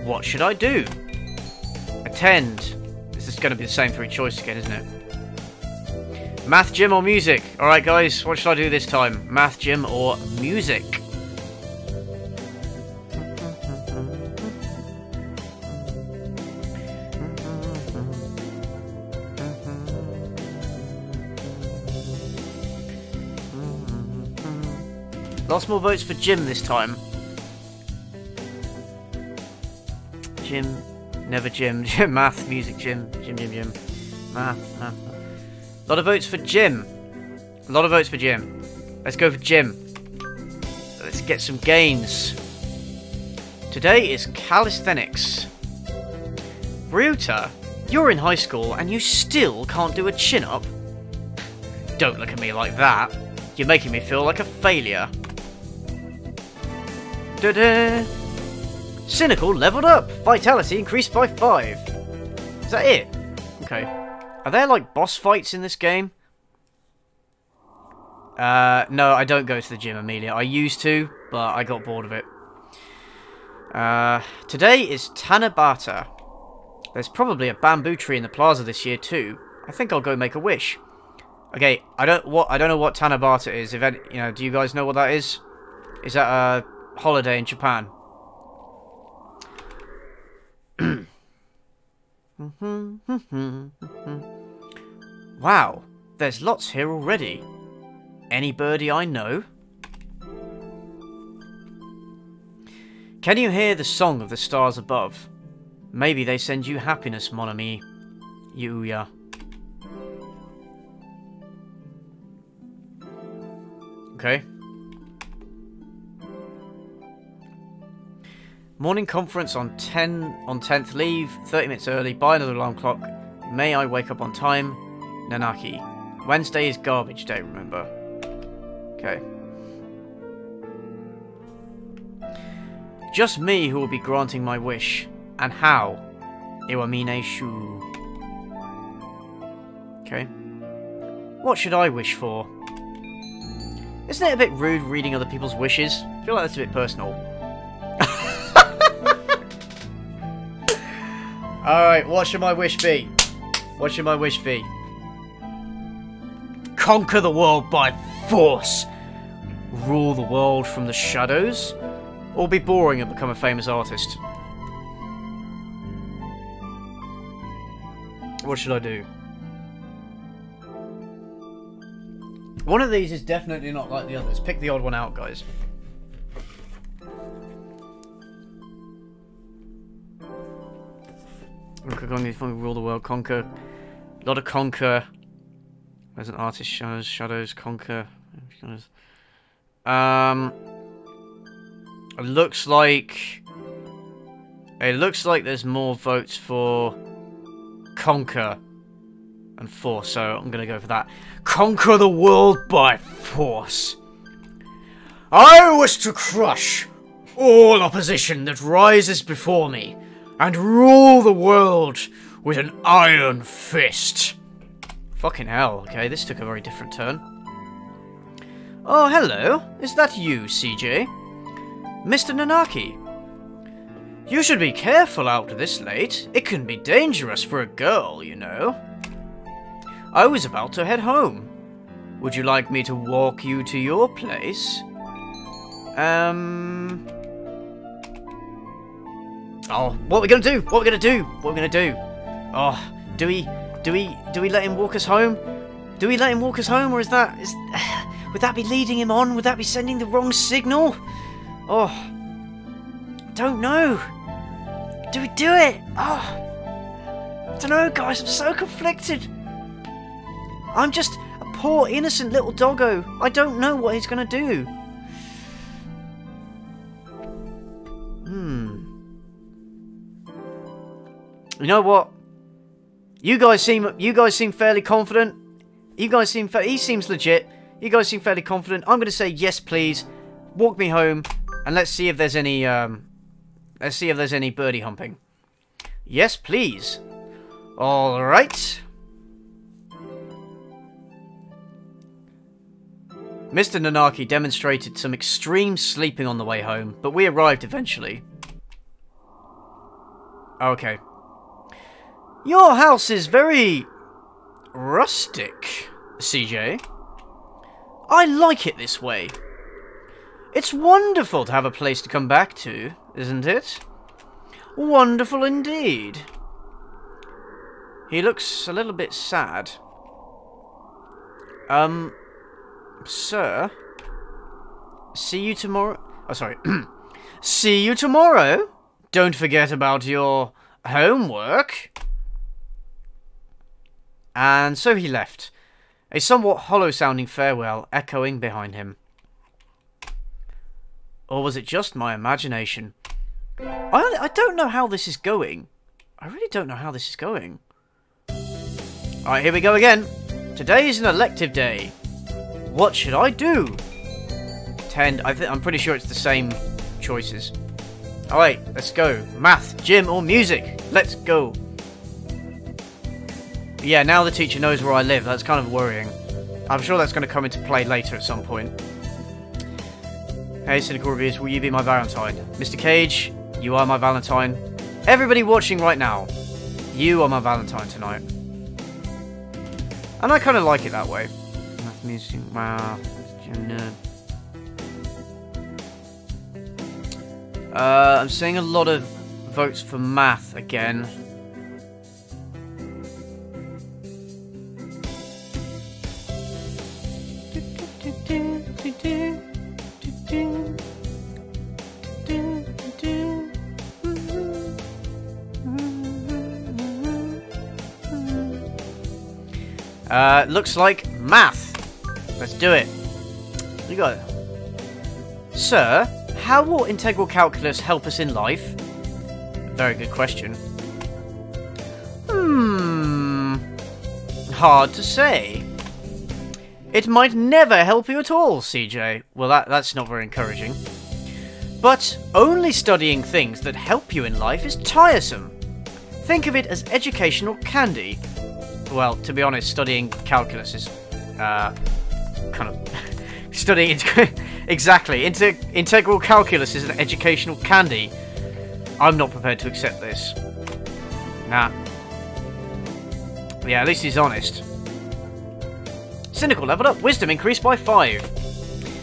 What should I do? Attend. This is going to be the same three choice again, isn't it? Math, gym, or music? Alright guys, what should I do this time? Math, gym, or music? Lots more votes for gym this time. Gym, never gym. Math, music, gym. Math. A lot of votes for gym. Let's go for gym. Let's get some gains. Today is calisthenics. Ryuta, you're in high school and you still can't do a chin-up? Don't look at me like that. You're making me feel like a failure. Da-da! Cynical leveled up! Vitality increased by 5. Is that it? Okay. Are there, like, boss fights in this game? No, I don't go to the gym, Amelia. I used to, but I got bored of it. Today is Tanabata. There's probably a bamboo tree in the plaza this year, too. I think I'll go make a wish. Okay, I don't know what Tanabata is. If any, do you guys know what that is? Is that a holiday in Japan? Wow, there's lots here already. Any birdie I know? Can you hear the song of the stars above? Maybe they send you happiness, mon ami. Yuya. Okay. Morning conference on 10th leave, 30 minutes early, buy another alarm clock. May I wake up on time? Nanaki. Wednesday is garbage day, remember. Okay. Just me who will be granting my wish. And how? Iwamine Shu. Okay. What should I wish for? Isn't it a bit rude reading other people's wishes? I feel like that's a bit personal. Alright, what should my wish be? What should my wish be? Conquer the world by force! Rule the world from the shadows? Or be boring and become a famous artist? What should I do? One of these is definitely not like the others. Pick the odd one out, guys. Rule the world, conquer. A lot of conquer. There's an artist, shadows, conquer. It looks like there's more votes for conquer and force, so I'm gonna go for that. Conquer the world by force. I wish to crush all opposition that rises before me and rule the world with an iron fist. Fucking hell, okay, this took a very different turn. Oh, hello. Is that you, CJ? Mr. Nanaki. You should be careful out this late. It can be dangerous for a girl, you know. I was about to head home. Would you like me to walk you to your place? Oh, what are we gonna do? What are we gonna do? What are we gonna do? Oh, do we let him walk us home? Do we let him walk us home, or would that be leading him on? Would that be sending the wrong signal? Oh, don't know. Do we do it? Oh, I don't know, guys. I'm so conflicted. I'm just a poor, innocent little doggo. I don't know what he's gonna do. You know what? You guys seem fairly confident. He seems legit. You guys seem fairly confident. I'm gonna say yes, please. Walk me home, and let's see if there's any birdie humping. Yes, please. All right. Mr. Nanaki demonstrated some extreme sleeping on the way home, but we arrived eventually. Okay. Your house is very rustic, CJ. I like it this way. It's wonderful to have a place to come back to, isn't it? Wonderful indeed. He looks a little bit sad. Sir? See you tomorrow? Oh, sorry. See you tomorrow? Don't forget about your homework. And so he left, a somewhat hollow-sounding farewell echoing behind him. Or was it just my imagination? I don't know how this is going. I really don't know how this is going. Alright, here we go again. Today is an elective day. What should I do? Attend. I'm pretty sure it's the same choices. Alright, let's go. Math, gym, or music. Let's go. Yeah, now the teacher knows where I live. That's kind of worrying. I'm sure that's going to come into play later at some point. Hey, Cynical Reviews, will you be my Valentine? Mr. Cage, you are my Valentine. Everybody watching right now, you are my Valentine tonight. And I kind of like it that way. Math, music, wow. I'm seeing a lot of votes for math again. Looks like math. Let's do it. You got it. Sir, how will integral calculus help us in life? Very good question. Hard to say. It might never help you at all, CJ. Well, that's not very encouraging. But only studying things that help you in life is tiresome. Think of it as educational candy. Well, to be honest, studying calculus is kind of studying exactly. Integral calculus is an educational candy. I'm not prepared to accept this. Nah. Yeah, at least he's honest. Cynical leveled up. Wisdom increased by 5.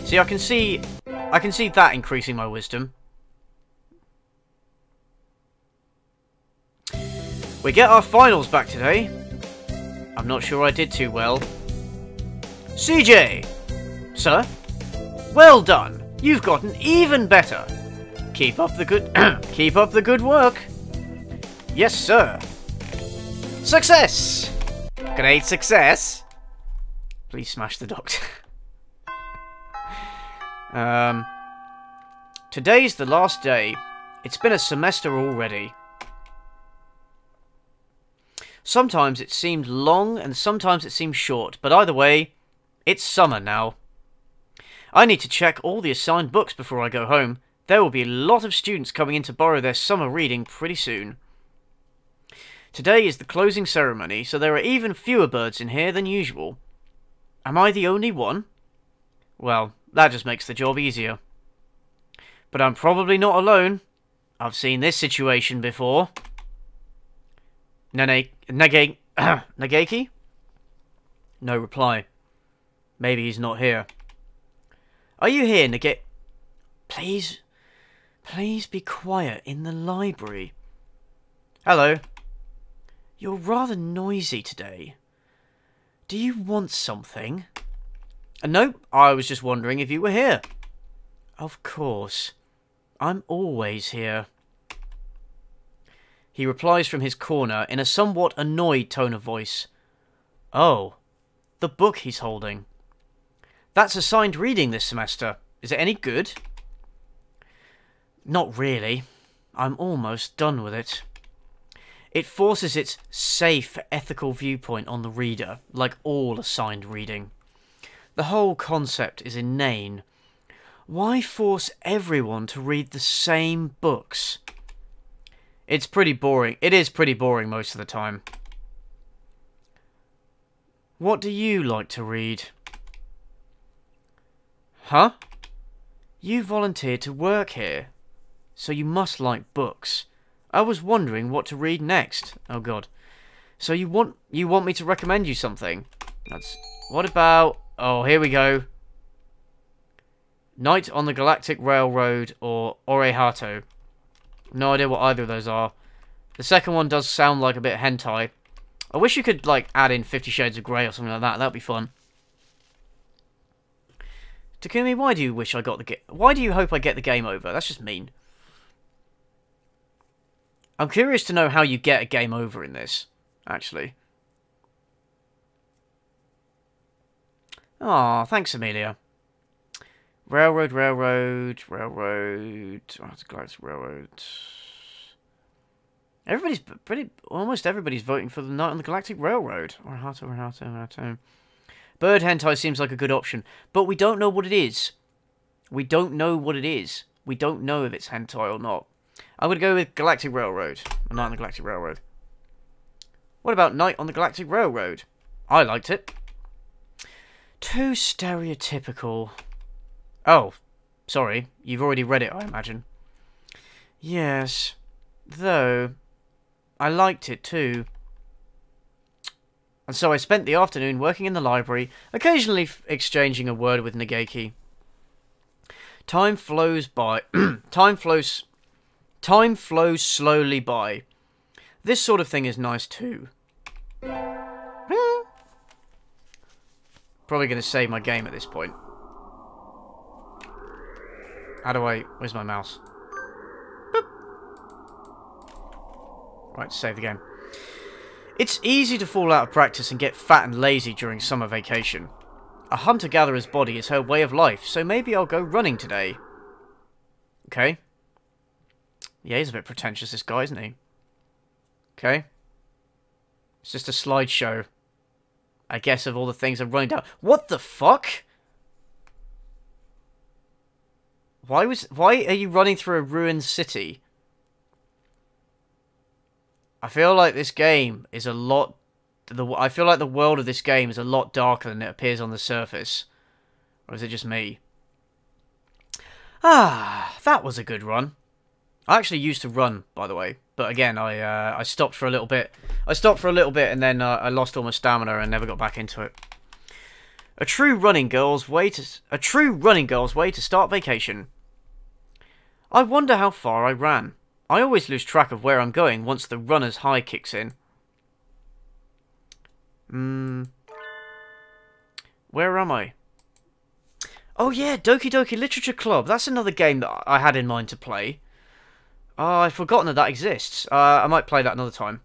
See, I can see that increasing my wisdom. We get our finals back today. I'm not sure I did too well. CJ! Sir? Well done. You've gotten even better. Keep up the good keep up the good work. Yes, sir. Success! Great success. Please smash the doctor. Today's the last day. It's been a semester already. Sometimes it seemed long and sometimes it seemed short, but either way, it's summer now. I need to check all the assigned books before I go home. There will be a lot of students coming in to borrow their summer reading pretty soon. Today is the closing ceremony, so there are even fewer birds in here than usual. Am I the only one? Well, that just makes the job easier. But I'm probably not alone. I've seen this situation before. Nageki? No reply. Maybe he's not here. Are you here, Nageki? Please be quiet in the library. Hello. You're rather noisy today. Do you want something? Nope, I was just wondering if you were here. Of course. I'm always here. He replies from his corner in a somewhat annoyed tone of voice. Oh, the book he's holding. That's assigned reading this semester. Is it any good? Not really. I'm almost done with it. It forces its safe, ethical viewpoint on the reader, like all assigned reading. The whole concept is inane. Why force everyone to read the same books? It's pretty boring. It is pretty boring most of the time. What do you like to read? Huh? You volunteered to work here, so you must like books. I was wondering what to read next. Oh god. So you want me to recommend you something? What about... Oh, here we go. Night on the Galactic Railroad or Orehato. No idea what either of those are. The second one does sound like a bit hentai. I wish you could, like, add in 50 Shades of Grey or something like that. That'd be fun. Takumi, why do you wish I got the game? Why do you hope I get the game over? That's just mean. I'm curious to know how you get a game over in this, actually. Aw, thanks, Amelia. Railroad. Oh, it's Railroad. Almost everybody's voting for the Night on the Galactic Railroad. Or Hato. Bird hentai seems like a good option, but we don't know what it is. We don't know what it is. We don't know if it's hentai or not. I'm going to go with Galactic Railroad. Night on the Galactic Railroad. What about Night on the Galactic Railroad? I liked it. Too stereotypical. Oh, sorry. You've already read it, I imagine. Yes. Though, I liked it too. And so I spent the afternoon working in the library, occasionally exchanging a word with Nageki. Time flows by. Time flows slowly by. This sort of thing is nice too. Probably going to save my game at this point. How do I... Where's my mouse? Boop. Right, save the game. It's easy to fall out of practice and get fat and lazy during summer vacation. A hunter-gatherer's body is her way of life, so maybe I'll go running today. Okay. Yeah, he's a bit pretentious, this guy, isn't he? Okay. It's just a slideshow, I guess, of all the things I'm running down. What the fuck? Why are you running through a ruined city? I feel like this game is a lot... I feel like the world of this game is a lot darker than it appears on the surface. Or is it just me? Ah, that was a good run. I actually used to run, by the way. But again, I stopped for a little bit. I stopped for a little bit and then I lost all my stamina and never got back into it. A true running girl's way to start vacation. I wonder how far I ran. I always lose track of where I'm going once the runner's high kicks in. Where am I? Oh yeah, Doki Doki Literature Club. That's another game that I had in mind to play. I've forgotten that that exists. I might play that another time.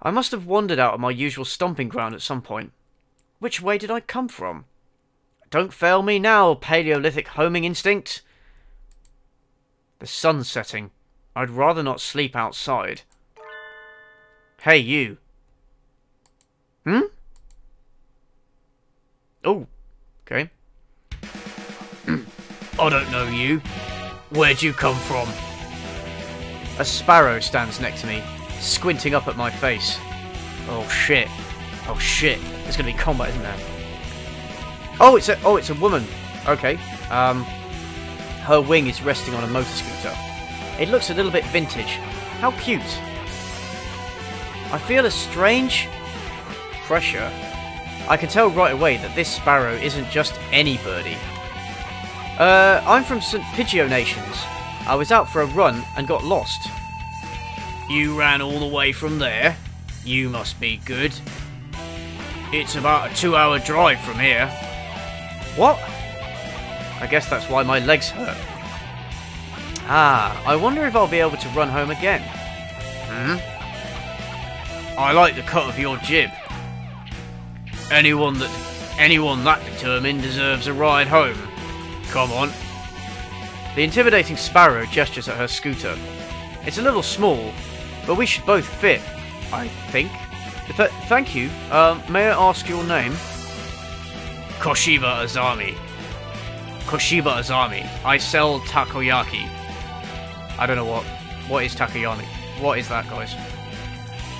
I must have wandered out of my usual stomping ground at some point. Which way did I come from? Don't fail me now, Paleolithic homing instinct. The sun's setting. I'd rather not sleep outside. Hey, you. Hmm? Oh, okay. I don't know you. Where'd you come from? A sparrow stands next to me, squinting up at my face. Oh shit. Oh shit. There's gonna be combat, isn't there? Oh, it's a woman. Okay. Her wing is resting on a motor scooter. It looks a little bit vintage. How cute. I feel a strange pressure. I can tell right away that this sparrow isn't just any birdie. I'm from St. Pidgeot Nations. I was out for a run and got lost. You ran all the way from there? You must be good. It's about a 2-hour drive from here. What? I guess that's why my legs hurt. Ah, I wonder if I'll be able to run home again. I like the cut of your jib. Anyone that determined deserves a ride home. Come on. The intimidating sparrow gestures at her scooter. It's a little small, but we should both fit, I think. Thank you. May I ask your name? Koshiba Azami. Koshiba Azami. I sell takoyaki. I don't know what is takoyaki. What is that, guys?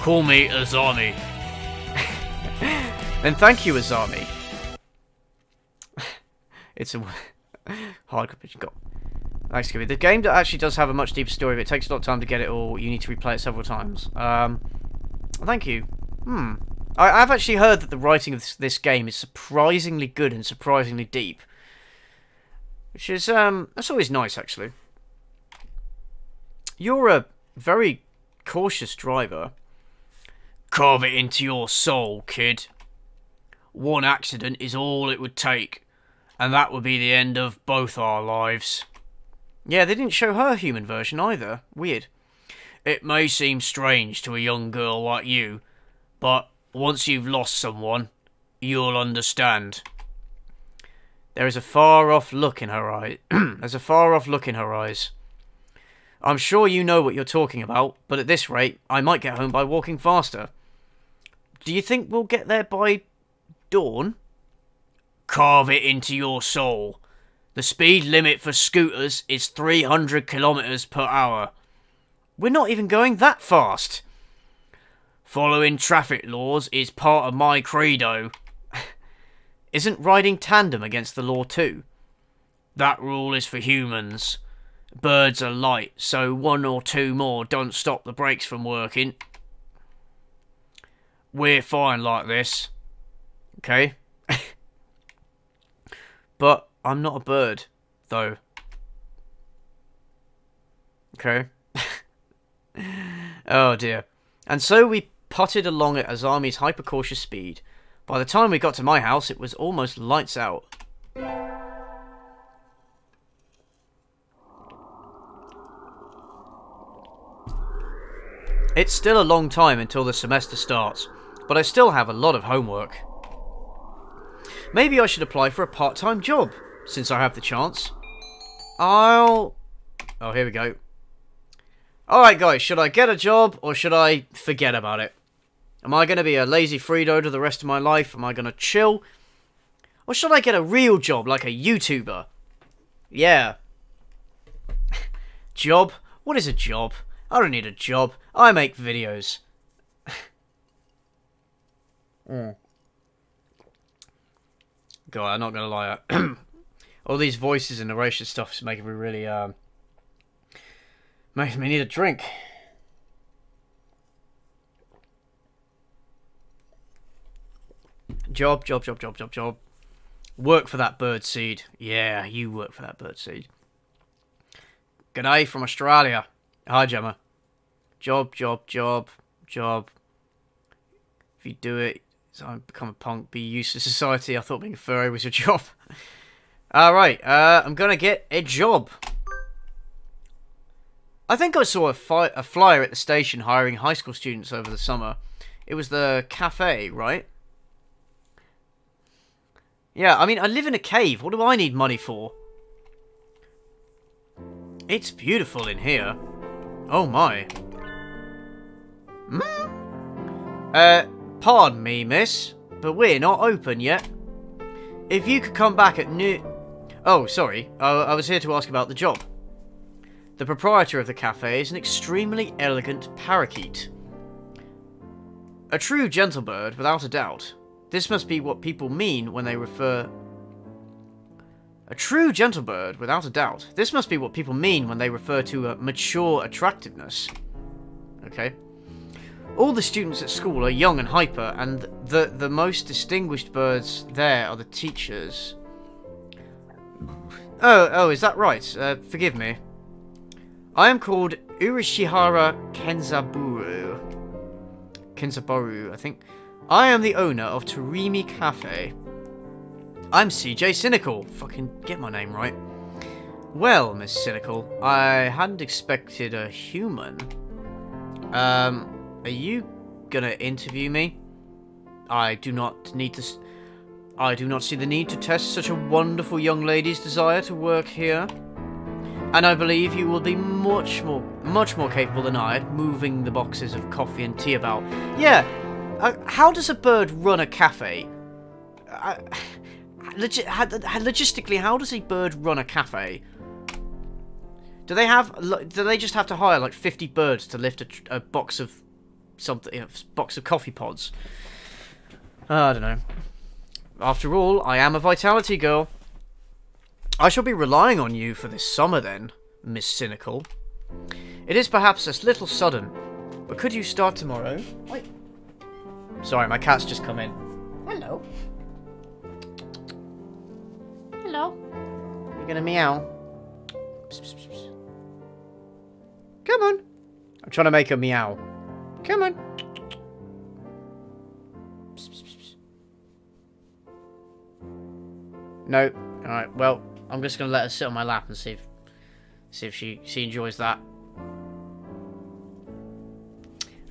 Call me Azami. Then thank you, Azami. It's a hard competition. Got. Thanks, Gibby. The game actually does have a much deeper story, but it takes a lot of time to get it all. You need to replay it several times. Thank you. I've actually heard that the writing of this game is surprisingly good and surprisingly deep. Which is, that's always nice, actually. You're a very cautious driver. Carve it into your soul, kid. One accident is all it would take, and that would be the end of both our lives. Yeah, they didn't show her human version either. Weird. It may seem strange to a young girl like you, but once you've lost someone, you'll understand. There is a far-off look in her eye. There's a far-off look in her eyes. I'm sure you know what you're talking about, but at this rate, I might get home by walking faster. Do you think we'll get there by dawn? Carve it into your soul. The speed limit for scooters is 300 kilometers per hour. We're not even going that fast. Following traffic laws is part of my credo. Isn't riding tandem against the law too? That rule is for humans. Birds are light, so one or two more don't stop the brakes from working. We're fine like this. Okay? But I'm not a bird, though. Okay? Oh dear. And so we putted along at Azami's hypercautious speed. By the time we got to my house, it was almost lights out. It's still a long time until the semester starts, but I still have a lot of homework. Maybe I should apply for a part-time job, since I have the chance. Oh, here we go. Alright guys, should I get a job, or should I forget about it? Am I going to be a lazy freeloader the rest of my life? Am I going to chill? Or should I get a real job, like a YouTuber? Yeah. Job? What is a job? I don't need a job. I make videos. God, I'm not gonna lie. All these voices and narration stuff is making me really, making me need a drink. Job. Work for that bird seed. Yeah, you work for that bird seed. G'day from Australia. Hi, Gemma. Job. If you do it, so become a punk, be used to society. I thought being a furry was your job. Alright, I'm gonna get a job. I think I saw a flyer at the station hiring high school students over the summer. It was the cafe, right? Yeah, I mean, I live in a cave. What do I need money for? It's beautiful in here. Oh my. Pardon me, miss, but we're not open yet. If you could come back at noon... Oh, sorry. I was here to ask about the job. The proprietor of the cafe is an extremely elegant parakeet. A true gentlebird, without a doubt. This must be what people mean when they refer... A true gentlebird, without a doubt. This must be what people mean when they refer to mature attractiveness. Okay. All the students at school are young and hyper, and the most distinguished birds there are the teachers. Oh, is that right? Forgive me. I am called Urishihara Kenzabaru, I think. I am the owner of Torimi Cafe. I'm CJ Cynical. Fucking get my name right. Well, Miss Cynical, I hadn't expected a human. Are you gonna interview me? I do not see the need to test such a wonderful young lady's desire to work here. And I believe you will be much more capable than I at moving the boxes of coffee and tea about. Yeah, how does a bird run a cafe? Logistically, how does a bird run a cafe? Do they just have to hire like 50 birds to lift a box of something, a box of coffee pods? I don't know. After all, I am a vitality girl. I shall be relying on you for this summer then, Miss Cynical. It is perhaps a little sudden, but could you start tomorrow? Wait. Sorry, my cat's just come in. Hello. Hello. You're gonna meow? Come on. I'm trying to make her meow. Come on. No. Alright, well, I'm just gonna let her sit on my lap and see if she enjoys that.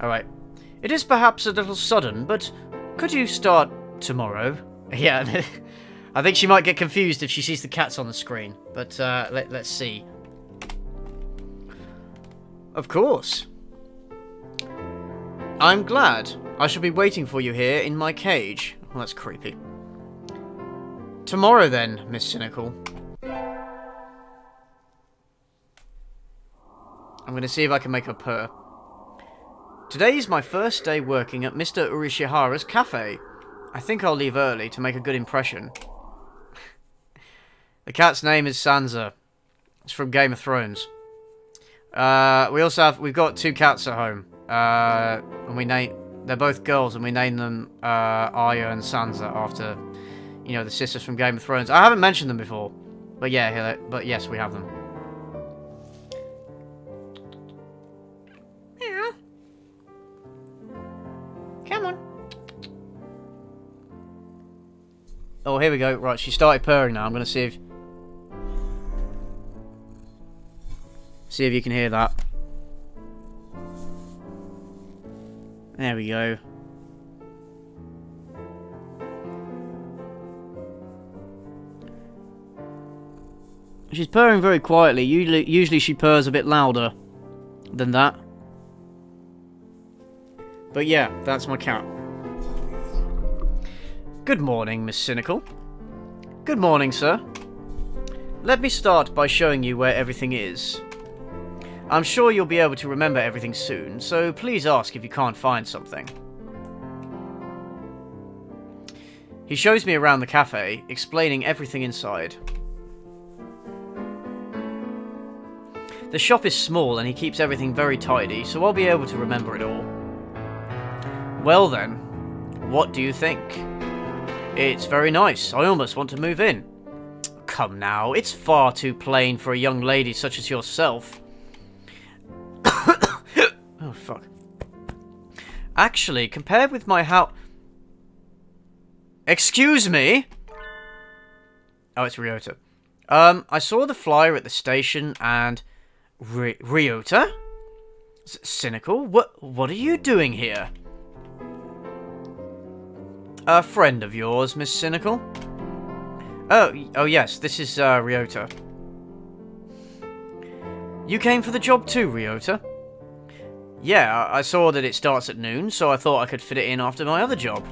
Alright. It is perhaps a little sudden, but could you start tomorrow? Yeah, I think she might get confused if she sees the cats on the screen, but let's see. Of course. I'm glad. I shall be waiting for you here in my cage. Well, that's creepy. Tomorrow then, Miss Cynical. I'm going to see if I can make her purr. Today is my first day working at Mr. Urishihara's cafe. I think I'll leave early to make a good impression. The cat's name is Sansa. It's from Game of Thrones. We've got 2 cats at home. And they're both girls, and we named them Arya and Sansa after, you know, the sisters from Game of Thrones. I haven't mentioned them before, but yeah, but yes, we have them. Meow. Come on. Oh, here we go. Right, she started purring now. I'm going to see if you can hear that. There we go. She's purring very quietly. Usually she purrs a bit louder than that. But yeah, that's my cat. Good morning, Miss Cynical. Good morning, sir. Let me start by showing you where everything is. I'm sure you'll be able to remember everything soon, so please ask if you can't find something. He shows me around the cafe, explaining everything inside. The shop is small and he keeps everything very tidy, so I'll be able to remember it all. Well then, what do you think? It's very nice. I almost want to move in. Come now, it's far too plain for a young lady such as yourself. Oh, fuck. Actually, compared with my house... Excuse me? Oh, it's Ryota. I saw the flyer at the station and... Ryota? Cynical? What are you doing here? A friend of yours, Miss Cynical? Oh yes, this is, Ryota. You came for the job too, Ryota? Yeah, I saw that it starts at noon, so I thought I could fit it in after my other job.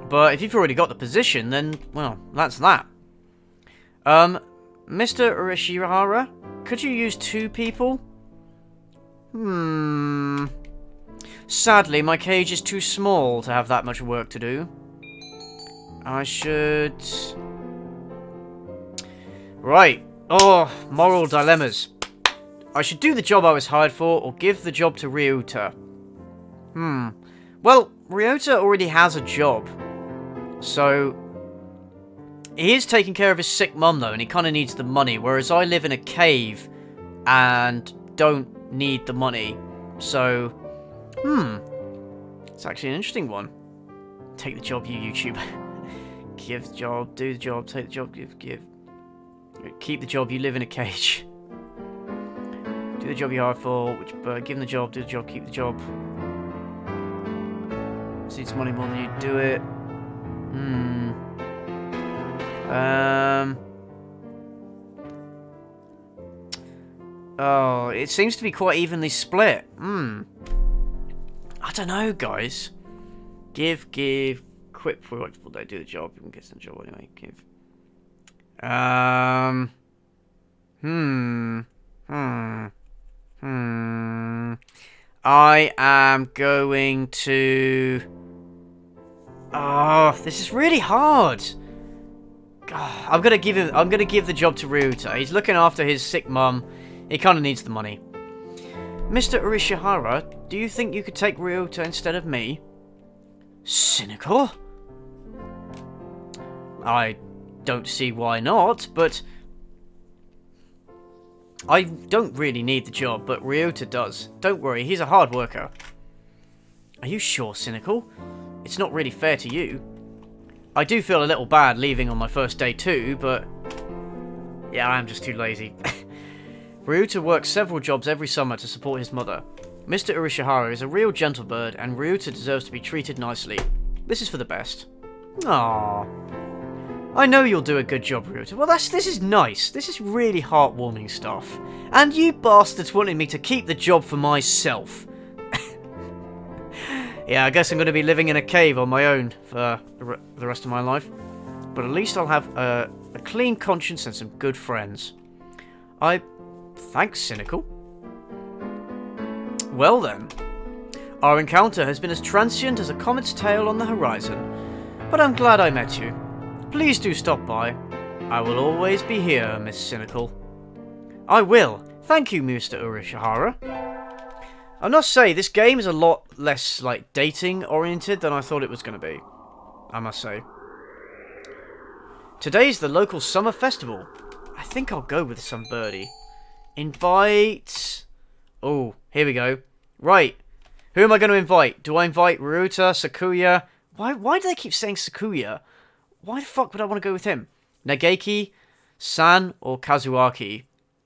But if you've already got the position, then, well, that's that. Mr. Urishihara, could you use 2 people? Sadly, my cage is too small to have that much work to do. I should... Right. Oh, moral dilemmas. I should do the job I was hired for, or give the job to Ryota. Well, Ryota already has a job. So... He is taking care of his sick mum, though, and he kind of needs the money, whereas I live in a cave and don't need the money. So... It's actually an interesting one. Take the job, you YouTuber. Give the job, do the job, take the job, give. Keep the job, you live in a cage. Do the job you hired for, give him the job, do the job, keep the job. Needs money more than you do it. Oh, it seems to be quite evenly split. I don't know, guys. Give, quit for what will they do the job? You can get some job anyway. Give. I am going to... Oh, this is really hard. I'm gonna give the job to Ryota. He's looking after his sick mum. He kind of needs the money. Mr. Urishihara, do you think you could take Ryota instead of me? Cynical? I don't see why not, but... I don't really need the job, but Ryota does. Don't worry, he's a hard worker. Are you sure, Cynical? It's not really fair to you. I do feel a little bad leaving on my first day too, but... Yeah, I'm just too lazy. Ryota works several jobs every summer to support his mother. Mr. Urishihara is a real gentle bird, and Ryota deserves to be treated nicely. This is for the best. Aww. I know you'll do a good job, Ryota. Well, this is nice. This is really heartwarming stuff. And you bastards wanted me to keep the job for myself. Yeah, I guess I'm going to be living in a cave on my own for the rest of my life. But at least I'll have a clean conscience and some good friends. Thanks, Cynical. Well then. Our encounter has been as transient as a comet's tail on the horizon. But I'm glad I met you. Please do stop by. I will always be here, Miss Cynical. I will. Thank you, Mr. Urashihara. I must say, this game is a lot less, like, dating-oriented than I thought it was going to be. I must say. Today's the local summer festival. I think I'll go with some birdie. Invite... Oh, here we go. Right. Who am I going to invite? Do I invite Ryota, Sakuya? Why do they keep saying Sakuya? Why the fuck would I want to go with him? Nageki, San, or Kazuaki?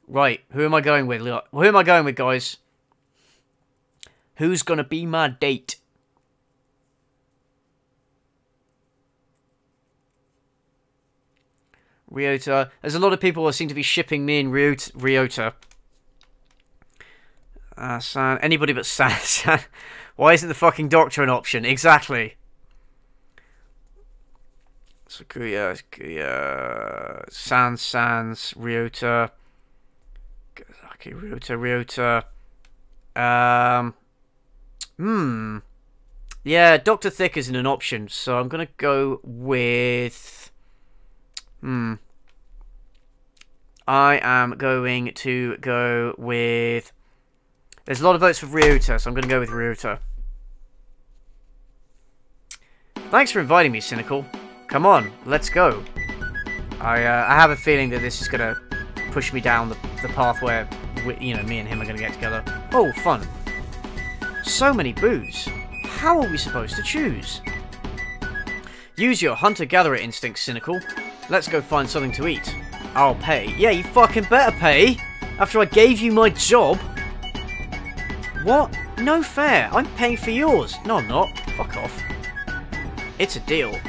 Right, who am I going with? Who am I going with, guys? Who's going to be my date? Ryota. There's a lot of people who seem to be shipping me and Ryota. San. Anybody but San. Why isn't the fucking doctor an option? Exactly. Sakuya, Sans, Ryota, Kazaki, Ryota. Yeah, Dr. Thick isn't an option, so I'm gonna go with... I am going to go with... There's a lot of votes for Ryota, so I'm gonna go with Ryota. Thanks for inviting me, Cynical. Come on, let's go. I have a feeling that this is going to push me down the path where, me and him are going to get together. Oh, fun. So many booths. How are we supposed to choose? Use your hunter-gatherer instinct, Cynical. Let's go find something to eat. I'll pay. Yeah, you fucking better pay. After I gave you my job. What? No fair. I'm paying for yours. No, I'm not. Fuck off. It's a deal.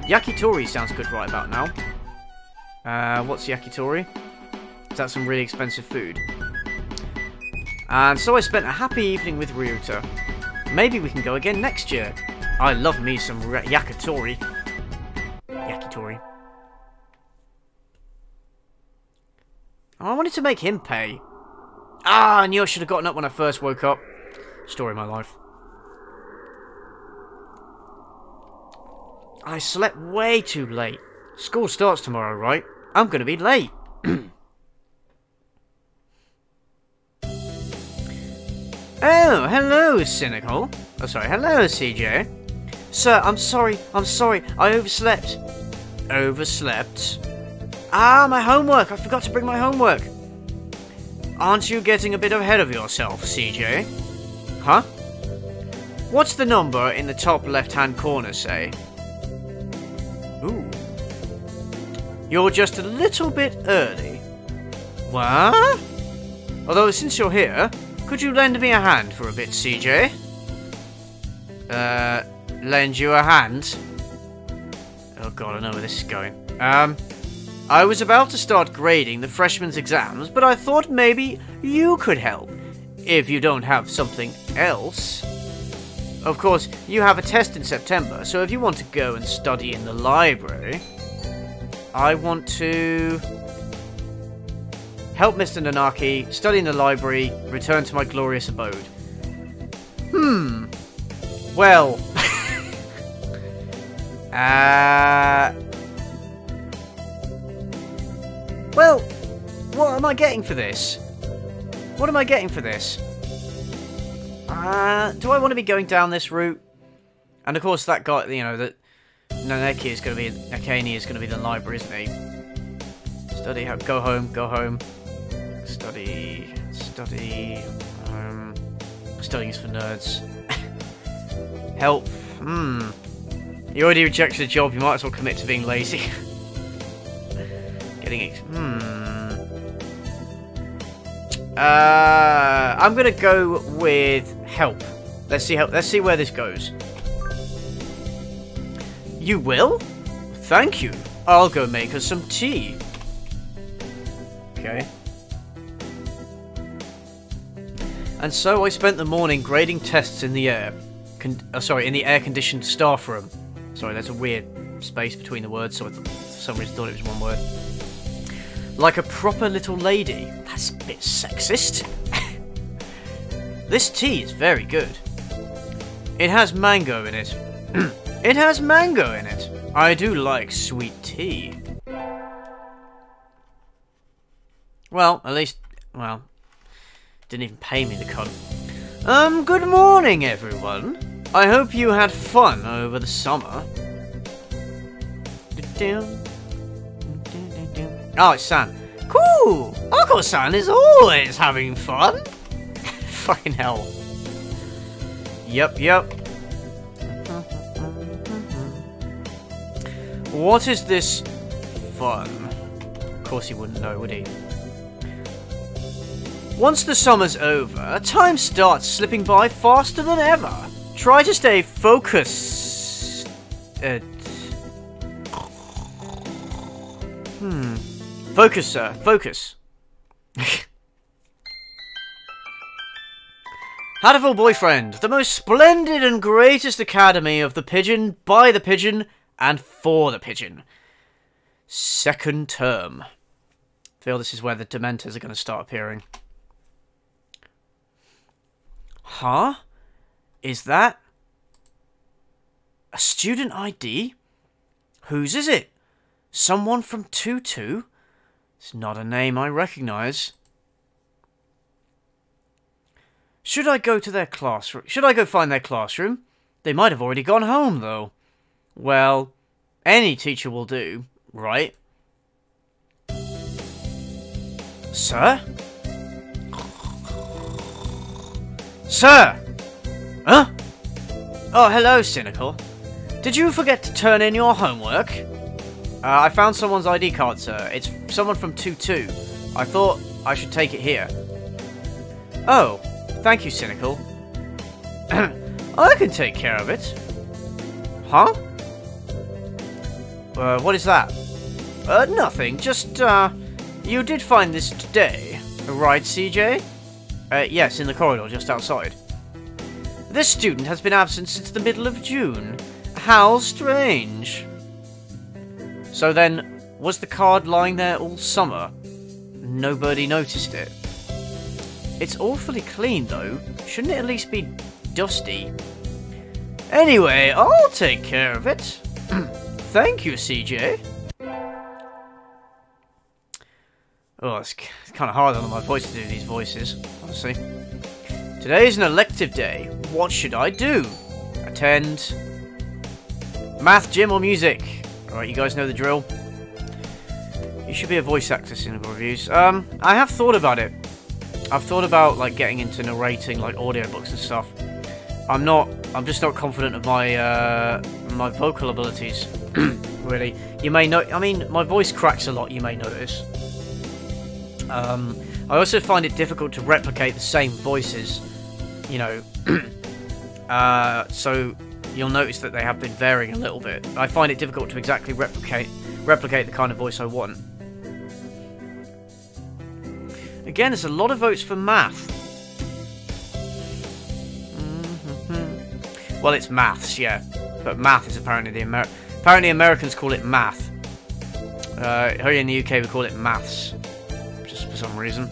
Yakitori sounds good right about now. What's yakitori? Is that some really expensive food? And so I spent a happy evening with Ryota. Maybe we can go again next year. I love me some yakitori. Yakitori. Oh, I wanted to make him pay. Ah, I knew I should have gotten up when I first woke up. Story of my life. I slept way too late. School starts tomorrow, right? I'm going to be late. Oh, hello, Cynical. Oh, sorry. Hello, CJ. Sir, I'm sorry. I overslept. Overslept? Ah, my homework. I forgot to bring my homework. Aren't you getting a bit ahead of yourself, CJ? Huh? What's the number in the top left-hand corner say? Ooh. You're just a little bit early. What? Although, since you're here, could you lend me a hand for a bit, CJ? Lend you a hand? Oh god, I know where this is going. I was about to start grading the freshman's exams, but I thought maybe you could help, if you don't have something else. Of course, you have a test in September, so if you want to go and study in the library, I want to help Mr. Nanaki, study in the library, return to my glorious abode. Well, well, what am I getting for this? What am I getting for this? Do I want to be going down this route? And of course that guy, that Naneki is going to be, Nakani is going to be the library, isn't he? Study, go home. Study, studying is for nerds. Help, You already rejected a job, you might as well commit to being lazy. I'm gonna go with help. Let's see where this goes. You will? Thank you. I'll go make us some tea. Okay. And so I spent the morning grading tests in the in the air-conditioned staff room. Sorry, there's a weird space between the words, so I for some reason thought it was one word. Like a proper little lady. That's a bit sexist. This tea is very good. It has mango in it. It has mango in it. I do like sweet tea. Well, at least, well, didn't even pay me the cunt. Good morning, everyone. I hope you had fun over the summer. Oh, it's San. Cool! Uncle San is always having fun. Fucking hell. Yep. What is this fun? Of course he wouldn't know, would he? Once the summer's over, time starts slipping by faster than ever. Try to stay focused. Focus, sir. Focus. Hatoful Boyfriend, the most splendid and greatest academy of the pigeon, by the pigeon, and for the pigeon. Second term. I feel this is where the Dementors are going to start appearing. Huh? Is that a student ID? Whose is it? Someone from 2-2? It's not a name I recognize. Should I go to their classroom? Should I go find their classroom? They might have already gone home, though. Well, any teacher will do, right? Sir? Sir! Huh? Oh, hello, Cynical. Did you forget to turn in your homework? I found someone's ID card, sir. It's someone from 2-2. I thought I should take it here. Oh, thank you, Cynical. I can take care of it. Huh? What is that? Nothing. Just, you did find this today, right, CJ? Yes, in the corridor just outside. This student has been absent since the middle of June. How strange. So then, was the card lying there all summer? Nobody noticed it. It's awfully clean, though. Shouldn't it at least be dusty? Anyway, I'll take care of it. Thank you, CJ. Oh, it's kind of hard on my voice to do these voices, honestly. Today's an elective day. What should I do? Attend math, gym, or music? Alright, you guys know the drill. You should be a voice actor, Cynical Reviews. I have thought about it. I've thought about, like, getting into narrating, like, audiobooks and stuff. I'm just not confident of my, my vocal abilities, really. You may know, I mean, my voice cracks a lot, you may notice. I also find it difficult to replicate the same voices, you know. So you'll notice that they have been varying a little bit. I find it difficult to exactly replicate the kind of voice I want. Again, there's a lot of votes for math. Well, it's maths, yeah, but math is apparently apparently Americans call it math. Here in the UK we call it maths, just for some reason.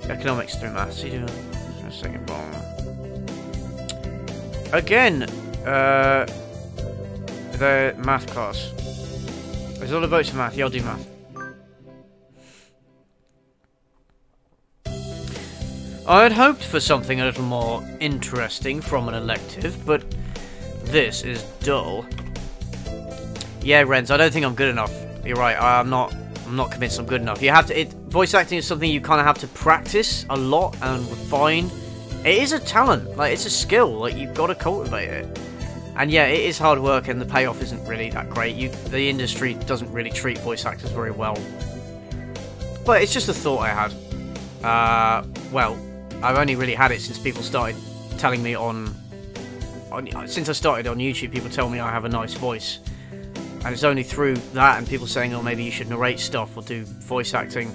Economics through maths. You do a second wrong. Again, the math class. There's a lot of votes for math. Yeah, I'll do math. I had hoped for something a little more interesting from an elective, but this is dull. Yeah, Renz, I don't think I'm good enough. You're right. I'm not convinced I'm good enough. You have to. Voice acting is something you kind of have to practice a lot and refine. It is a talent. Like, it's a skill. Like, you've got to cultivate it. And yeah, it is hard work, and the payoff isn't really that great. The industry doesn't really treat voice actors very well. But it's just a thought I had. Well, I've only really had it since people started telling me since I started on YouTube, people tell me I have a nice voice. And it's only through that and people saying, oh, maybe you should narrate stuff or do voice acting.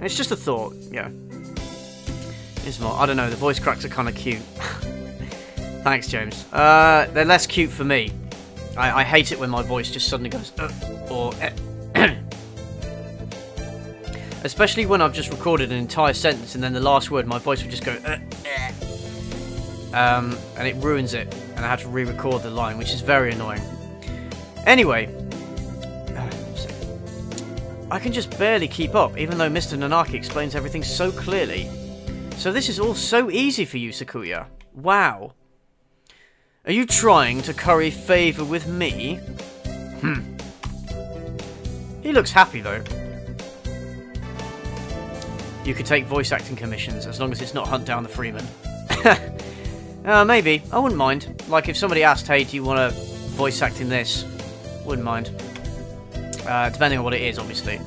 It's just a thought, yeah. It's more, I don't know, the voice cracks are kind of cute. Thanks, James. They're less cute for me. I hate it when my voice just suddenly goes, or especially when I've just recorded an entire sentence and then the last word, my voice would just go, and it ruins it, and I had to re-record the line, which is very annoying. Anyway, I can just barely keep up, even though Mr. Nanaki explains everything so clearly. So this is all so easy for you, Sakuya. Wow. Are you trying to curry favour with me? He looks happy, though. You could take voice acting commissions, as long as it's not Hunt Down the Freeman. Maybe. I wouldn't mind. Like, if somebody asked, hey, do you want to voice act in this? Wouldn't mind. Depending on what it is, obviously.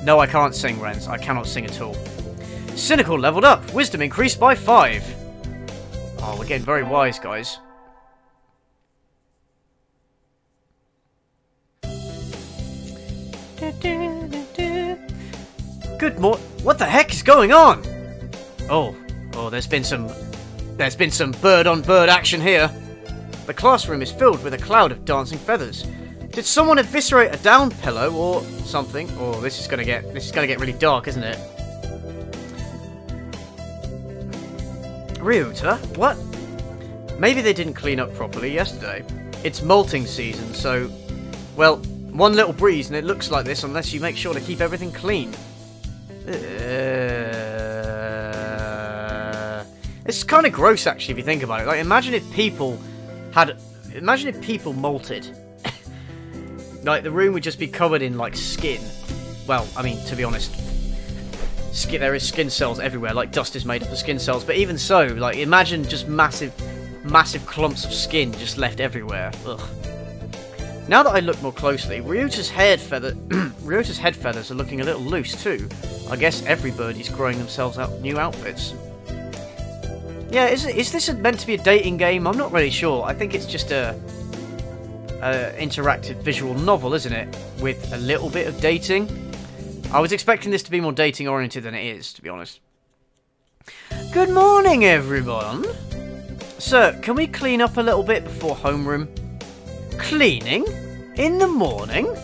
No, I can't sing, Renz. I cannot sing at all. Cynical leveled up. Wisdom increased by 5. Oh, we're getting very wise, guys. Good what the heck is going on? Oh, there's been some bird-on-bird action here. The classroom is filled with a cloud of dancing feathers. Did someone eviscerate a down pillow or something? Oh, this is gonna get really dark, isn't it? Ryuta? What? Maybe they didn't clean up properly yesterday. It's molting season, so, well, one little breeze and it looks like this unless you make sure to keep everything clean. It's kind of gross, actually, if you think about it. Like, imagine if people molted. Like, the room would just be covered in, like, skin. Well, I mean, to be honest, there is skin cells everywhere. Like, dust is made up of skin cells. But even so, like, imagine just massive clumps of skin just left everywhere. Ugh. Now that I look more closely, Ryuta's head feathers are looking a little loose, too. I guess every birdie's growing themselves out new outfits. Yeah, is this meant to be a dating game? I'm not really sure. I think it's just a interactive visual novel, isn't it? With a little bit of dating. I was expecting this to be more dating oriented than it is, to be honest. Good morning, everyone. Sir, can we clean up a little bit before homeroom? Cleaning? In the morning?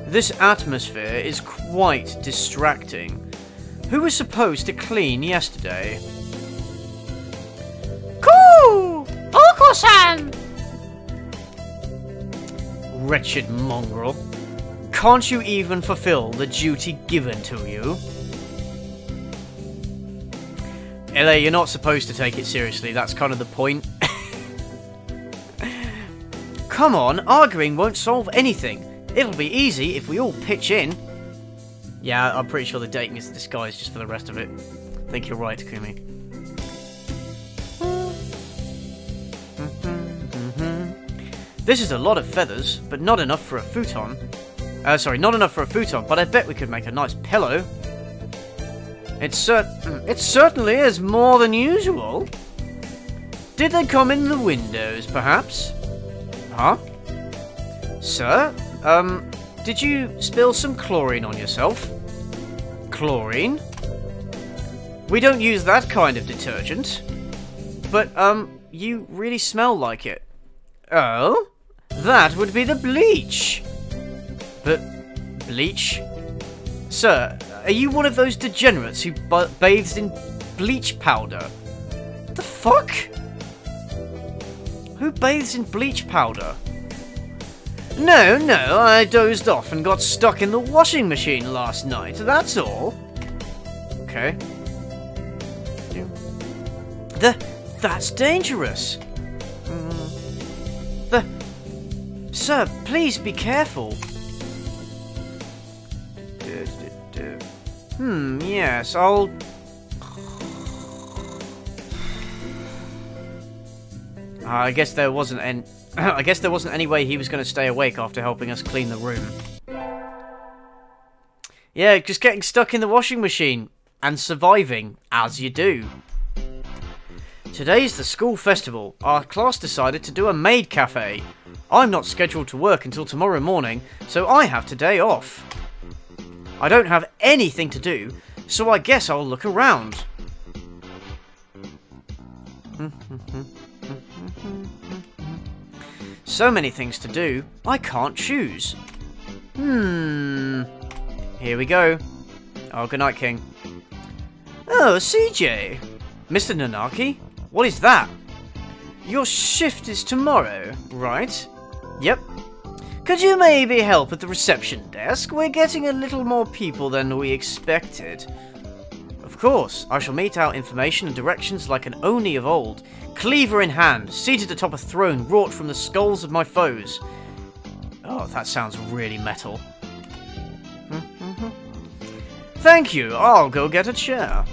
This atmosphere is quite distracting. Who was supposed to clean yesterday? Cool! Oko-san! Wretched mongrel. Can't you even fulfill the duty given to you? LA, you're not supposed to take it seriously, that's kind of the point. Come on, arguing won't solve anything. It'll be easy if we all pitch in. Yeah, I'm pretty sure the dating is a disguise just for the rest of it. I think you're right, Takumi. This is a lot of feathers, but not enough for a futon. Sorry, not enough for a futon, but I bet we could make a nice pillow. It certainly is more than usual. Did they come in the windows, perhaps? Huh? Sir, did you spill some chlorine on yourself? Chlorine? We don't use that kind of detergent. But, you really smell like it. Oh? That would be the bleach. But, bleach? Sir, are you one of those degenerates who bathes in bleach powder? What the fuck? Who bathes in bleach powder? No, I dozed off and got stuck in the washing machine last night, that's all. Okay. That's dangerous. Sir, please be careful. Yes, I'll... I guess there wasn't any way he was going to stay awake after helping us clean the room. Yeah, just getting stuck in the washing machine and surviving, as you do. Today's the school festival. Our class decided to do a maid cafe. I'm not scheduled to work until tomorrow morning, so I have today off. I don't have anything to do, so I guess I'll look around. So many things to do, I can't choose. Here we go. Oh, good night, King. Oh, CJ. Mr. Nanaki? What is that? Your shift is tomorrow, right? Yep. Could you maybe help at the reception desk? We're getting a little more people than we expected. Of course, I shall mete out information and directions like an Oni of old, cleaver in hand, seated atop a throne wrought from the skulls of my foes. Oh, that sounds really metal. Thank you, I'll go get a chair.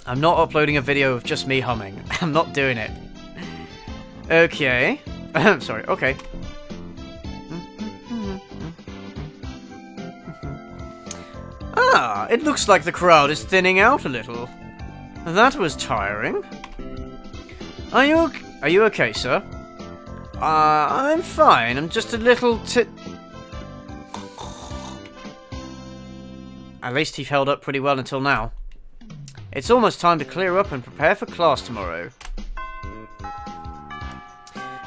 I'm not uploading a video of just me humming. I'm not doing it. Okay. Sorry, okay. Ah, it looks like the crowd is thinning out a little. That was tiring. Are you okay, sir? I'm fine. I'm just a little At least he held up pretty well until now. It's almost time to clear up and prepare for class tomorrow.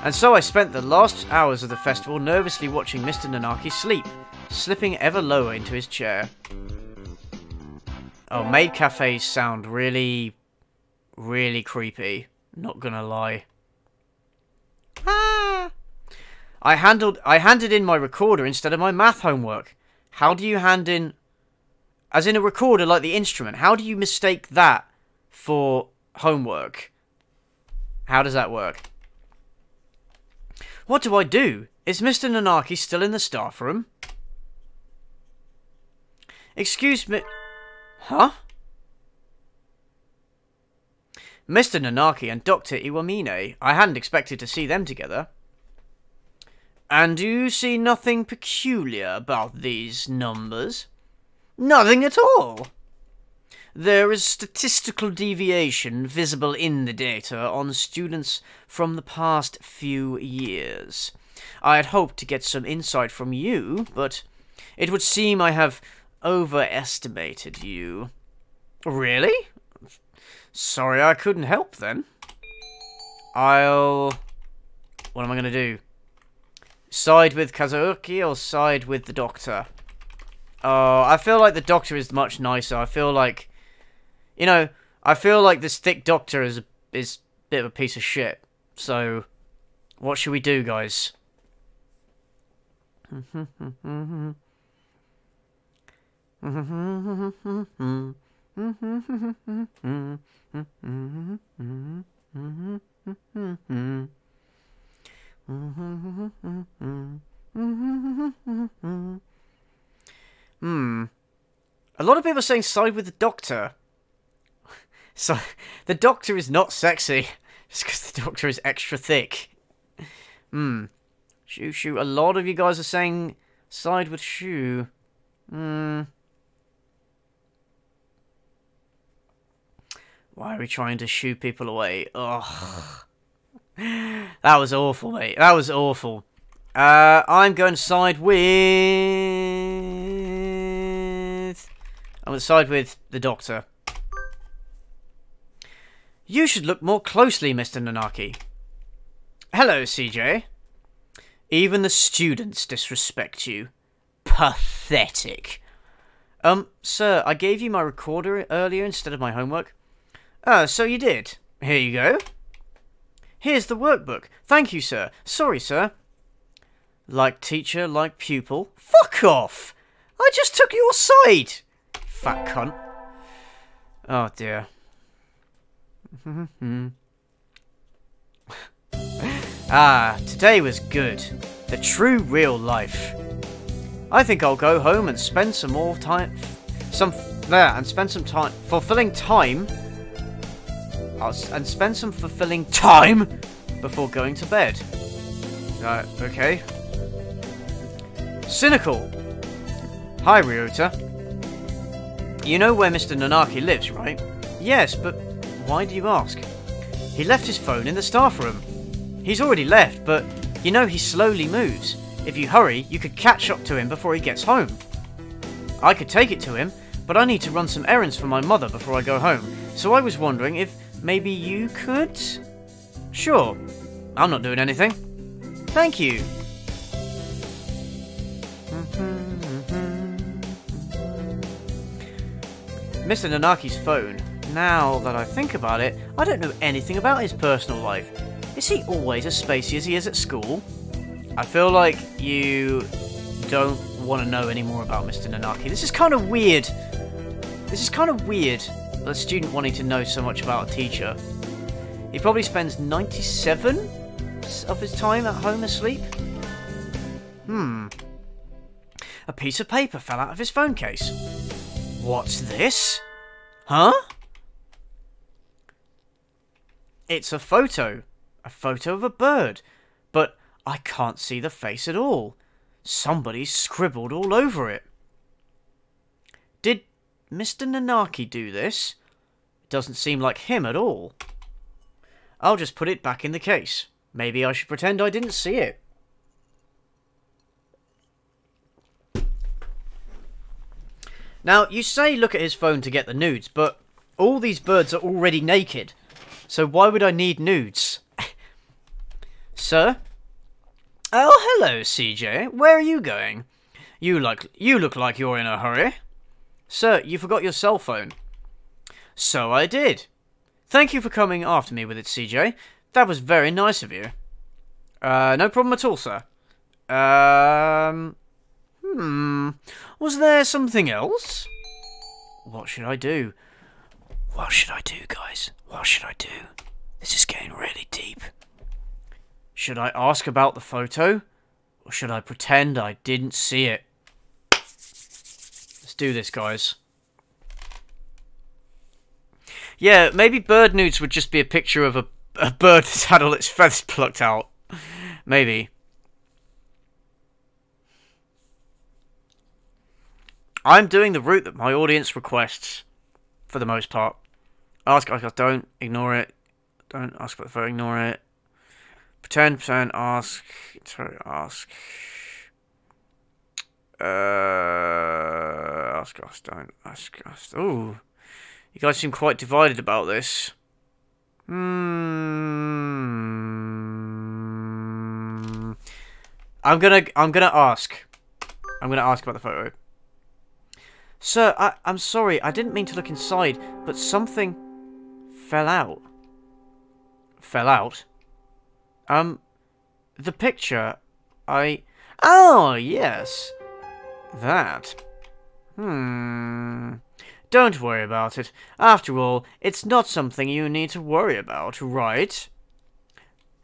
And so I spent the last hours of the festival nervously watching Mr. Nanaki sleep, slipping ever lower into his chair. Oh, maid cafes sound really, really creepy. Not gonna lie. Ah! I handed in my recorder instead of my math homework. How do you hand in... As in a recorder like the instrument, how do you mistake that for homework? How does that work? What do I do? Is Mr. Nanaki still in the staff room? Excuse me... Huh? Mr. Nanaki and Dr. Iwamine. I hadn't expected to see them together. And do you see nothing peculiar about these numbers? Nothing at all. There is statistical deviation visible in the data on students from the past few years. I had hoped to get some insight from you, but it would seem I have overestimated you. Really? Sorry I couldn't help then. What am I going to do? Side with Kazuki or side with the doctor? Oh, I feel like the doctor is much nicer. I feel like... You know, I feel like this thick doctor is a bit of a piece of shit. So, what should we do, guys? A lot of people are saying side with the doctor. So, the doctor is not sexy. Just because the doctor is extra thick. Shoot. A lot of you guys are saying side with Shu. Why are we trying to shoo people away? Ugh. That was awful, mate. That was awful. I'm going to side with... I'm going to side with the doctor. You should look more closely, Mr. Nanaki. Hello, CJ. Even the students disrespect you. Pathetic. Sir, I gave you my recorder earlier instead of my homework. Oh, so you did. Here you go. Here's the workbook. Thank you, sir. Sorry, sir. Like teacher, like pupil. Fuck off! I just took your side! Fat cunt. Oh, dear. Today was good. The true real life. I think I'll go home and spend some more time... spend some time... Fulfilling time... and spend some fulfilling time before going to bed. Okay. Cynical. Hi, Ryota. You know where Mr. Nanaki lives, right? Yes, but why do you ask? He left his phone in the staff room. He's already left, but you know he slowly moves. If you hurry, you could catch up to him before he gets home. I could take it to him, but I need to run some errands for my mother before I go home, so I was wondering if maybe you could? Sure. I'm not doing anything. Thank you. Mr. Nanaki's phone. Now that I think about it, I don't know anything about his personal life. Is he always as spacey as he is at school? I feel like you don't want to know any more about Mr. Nanaki. This is kind of weird. This is kind of weird, a student wanting to know so much about a teacher. He probably spends 97 of his time at home asleep. A piece of paper fell out of his phone case. What's this? Huh? It's a photo. A photo of a bird. But I can't see the face at all. Somebody's scribbled all over it. Did Mr. Nanaki do this? It doesn't seem like him at all. I'll just put it back in the case. Maybe I should pretend I didn't see it. Now, you say look at his phone to get the nudes, but all these birds are already naked. So why would I need nudes? Sir? Oh, hello, CJ. Where are you going? You look like you're in a hurry. Sir, you forgot your cell phone. So I did. Thank you for coming after me with it, CJ. That was very nice of you. No problem at all, sir. Was there something else? What should I do? What should I do, guys? What should I do? This is getting really deep. Should I ask about the photo? Or should I pretend I didn't see it? Let's do this, guys. Yeah, maybe bird nudes would just be a picture of a bird that's had all its feathers plucked out. Maybe. I'm doing the route that my audience requests, for the most part. Ask, don't, ignore it. Don't ask about the photo, ignore it. Pretend, ask, sorry, ask. Ask us, don't, ask us. Ooh. You guys seem quite divided about this. I'm gonna ask. I'm gonna ask about the photo. Sir, I'm sorry, I didn't mean to look inside, but something fell out. Fell out? The picture, Oh, yes. That. Don't worry about it. After all, it's not something you need to worry about, right?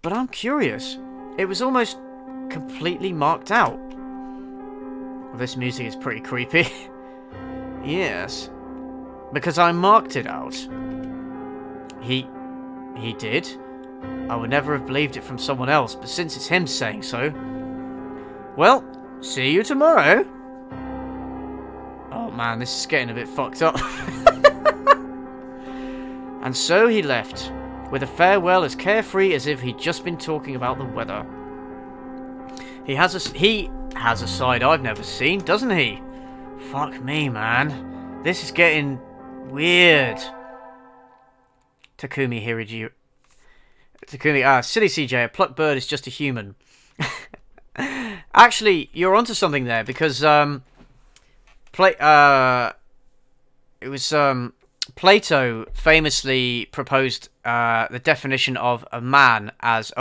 But I'm curious. It was almost completely marked out. Well, this music is pretty creepy. Yes. Because I marked it out. He did? I would never have believed it from someone else, but since it's him saying so... Well, see you tomorrow. Oh man, this is getting a bit fucked up. And so he left, with a farewell as carefree as if he'd just been talking about the weather. He has a side I've never seen, doesn't he? Fuck me, man. This is getting weird. Takumi Hiriji. Takumi, silly CJ, a plucked bird is just a human. Actually, you're onto something there, because, Plato famously proposed, the definition of a man as,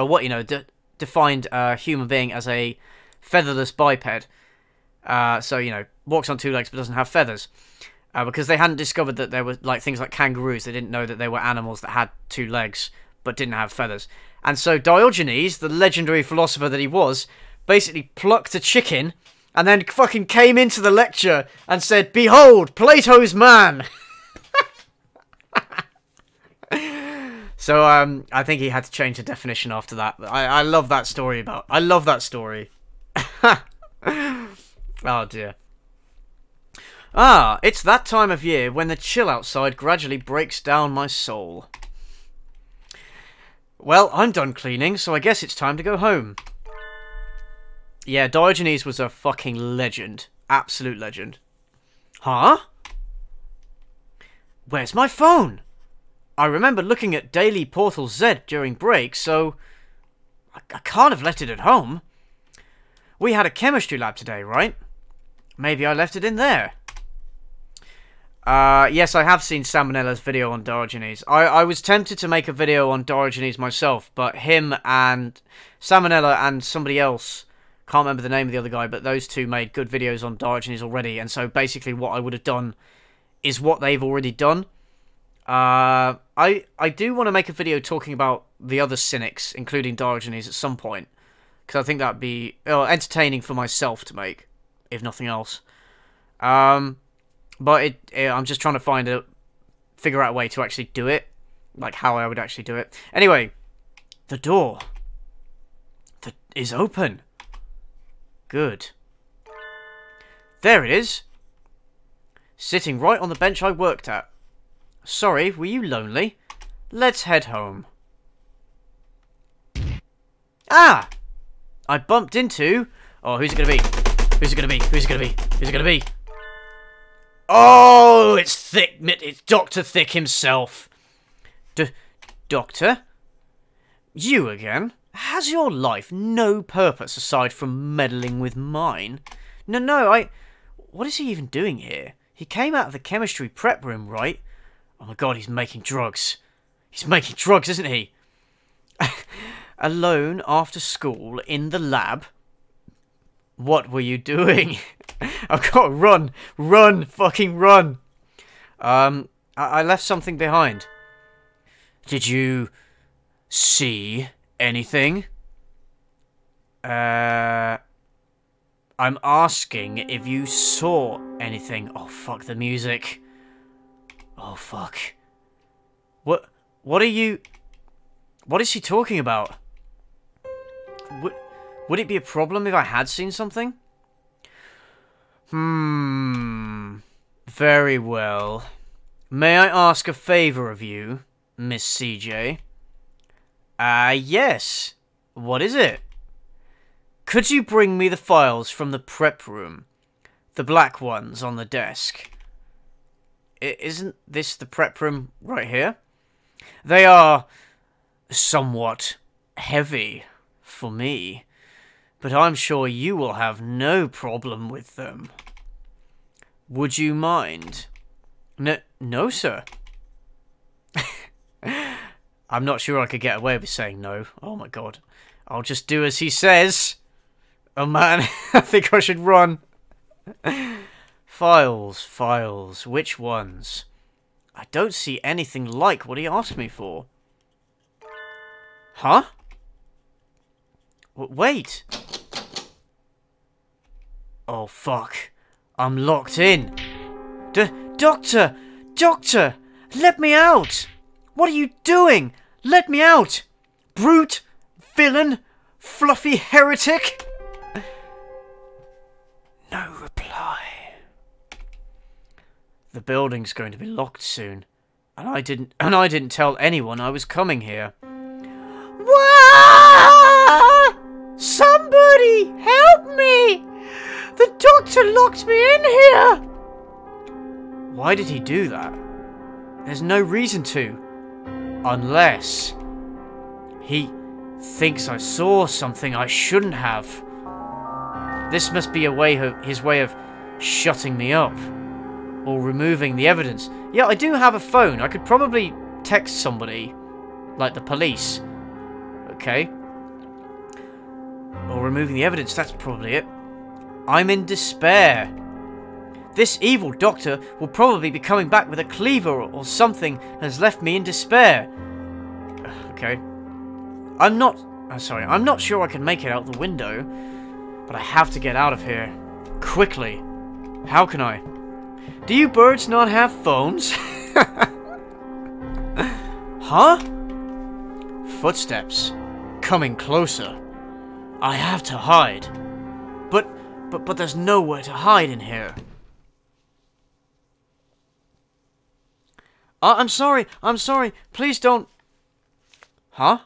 defined a human being as a featherless biped. So, walks on two legs but doesn't have feathers. Because they hadn't discovered that there were, things like kangaroos. They didn't know that there were animals that had two legs but didn't have feathers. And so Diogenes, the legendary philosopher that he was, basically plucked a chicken and then fucking came into the lecture and said, "Behold, Plato's man!" So, I think he had to change the definition after that. I love that story I love that story. Oh, dear. Ah, it's that time of year when the chill outside gradually breaks down my soul. Well, I'm done cleaning, so I guess it's time to go home. Yeah, Diogenes was a fucking legend. Absolute legend. Huh? Where's my phone? I remember looking at Daily Portal Z during break, so I can't have left it at home. We had a chemistry lab today, right? Maybe I left it in there. Yes, I have seen Salmonella's video on Diogenes. I was tempted to make a video on Diogenes myself, but him and Salmonella and somebody else, can't remember the name of the other guy, but those two made good videos on Diogenes already, and so basically what I would have done is what they've already done. I do want to make a video talking about the other cynics, including Diogenes, at some point, because I think that'd be entertaining for myself to make, if nothing else. But I'm just trying to figure out a way to actually do it, like how I would actually do it. Anyway, the door is open. Good. There it is. Sitting right on the bench I worked at. Sorry, were you lonely? Let's head home. Ah! I bumped into... Oh, who's it gonna be? Who's it gonna be? Who's it gonna be? Who's it gonna be? Oh, it's Thick. It's Dr. Thick himself. Doctor? You again? Has your life no purpose aside from meddling with mine? No, What is he even doing here? He came out of the chemistry prep room, right? Oh my god, he's making drugs. He's making drugs, isn't he? Alone after school in the lab? What were you doing? I've got to run. Run, fucking run. I left something behind. Did you see anything? I'm asking if you saw anything. Oh, fuck the music. Oh, fuck. What are you... What is she talking about? Would it be a problem if I had seen something? Very well. May I ask a favour of you, Miss CJ? Yes. What is it? Could you bring me the files from the prep room? The black ones on the desk. Isn't this the prep room right here? They are somewhat heavy for me, but I'm sure you will have no problem with them. Would you mind? No, sir. I'm not sure I could get away with saying no. Oh my god. I'll just do as he says. Oh man, I think I should run. Files. Which ones? I don't see anything like what he asked me for. Huh? Wait. Oh, fuck. I'm locked in. Doctor! Doctor! Let me out! What are you doing? Let me out! Brute! Villain! Fluffy heretic! No reply. The building's going to be locked soon. And I didn't tell anyone I was coming here. Wah! Somebody help me! The doctor locked me in here! Why did he do that? There's no reason to. Unless he thinks I saw something I shouldn't have. This must be his way of shutting me up. Or removing the evidence. Yeah, I do have a phone. I could probably text somebody. Like the police. Okay. Or removing the evidence, that's probably it. I'm in despair. This evil doctor will probably be coming back with a cleaver or something has left me in despair. Okay. I'm not sure I can make it out the window. But I have to get out of here. Quickly. How can I? Do you birds not have phones? Huh? Footsteps. Coming closer. I have to hide. But there's nowhere to hide in here. I'm sorry. I'm sorry. Please don't... Huh?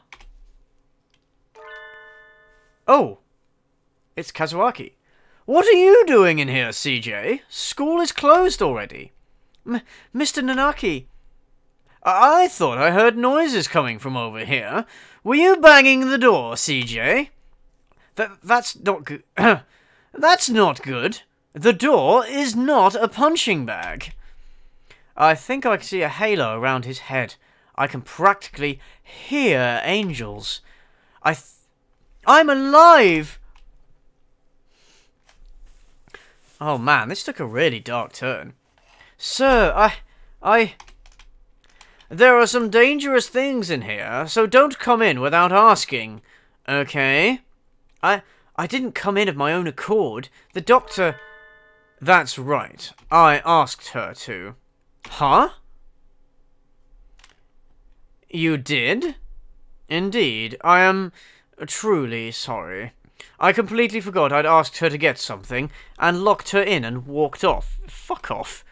Oh. It's Kazuaki. What are you doing in here, CJ? School is closed already. Mr. Nanaki. I thought I heard noises coming from over here. Were you banging the door, CJ? That's not good. That's not good. The door is not a punching bag. I think I can see a halo around his head. I can practically hear angels. I'm alive! Oh man, this took a really dark turn. Sir, there are some dangerous things in here, so don't come in without asking. Okay? I didn't come in of my own accord. The doctor... That's right. I asked her to. Huh? You did? Indeed. I am truly sorry. I completely forgot I'd asked her to get something, and locked her in and walked off. Fuck off.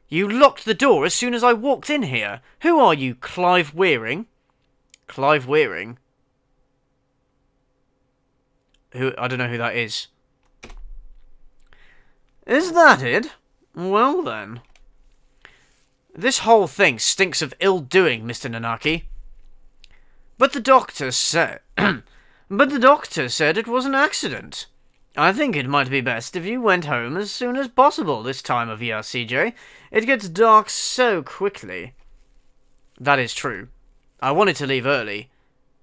You locked the door as soon as I walked in here. Who are you, Clive Wearing? Clive Wearing? I don't know who that is. Is that it? Well then. This whole thing stinks of ill-doing, Mr. Nanaki. But the doctor said... But the doctor said it was an accident. I think it might be best if you went home as soon as possible this time of year, CJ. It gets dark so quickly. That is true. I wanted to leave early,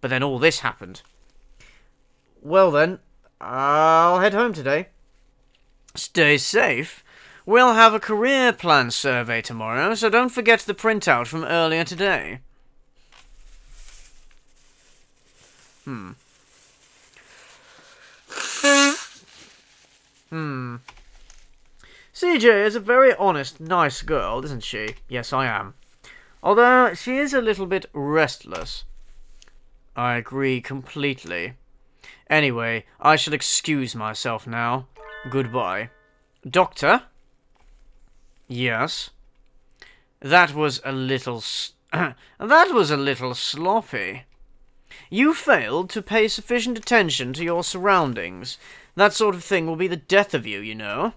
but then all this happened. Well then, I'll head home today. Stay safe. We'll have a career plan survey tomorrow, so don't forget the printout from earlier today. CJ is a very honest, nice girl, isn't she? Yes, I am. Although, she is a little bit restless. I agree completely. Anyway, I shall excuse myself now. Goodbye. Doctor? Yes? That was a little... that was a little sloppy. You failed to pay sufficient attention to your surroundings. That sort of thing will be the death of you, you know.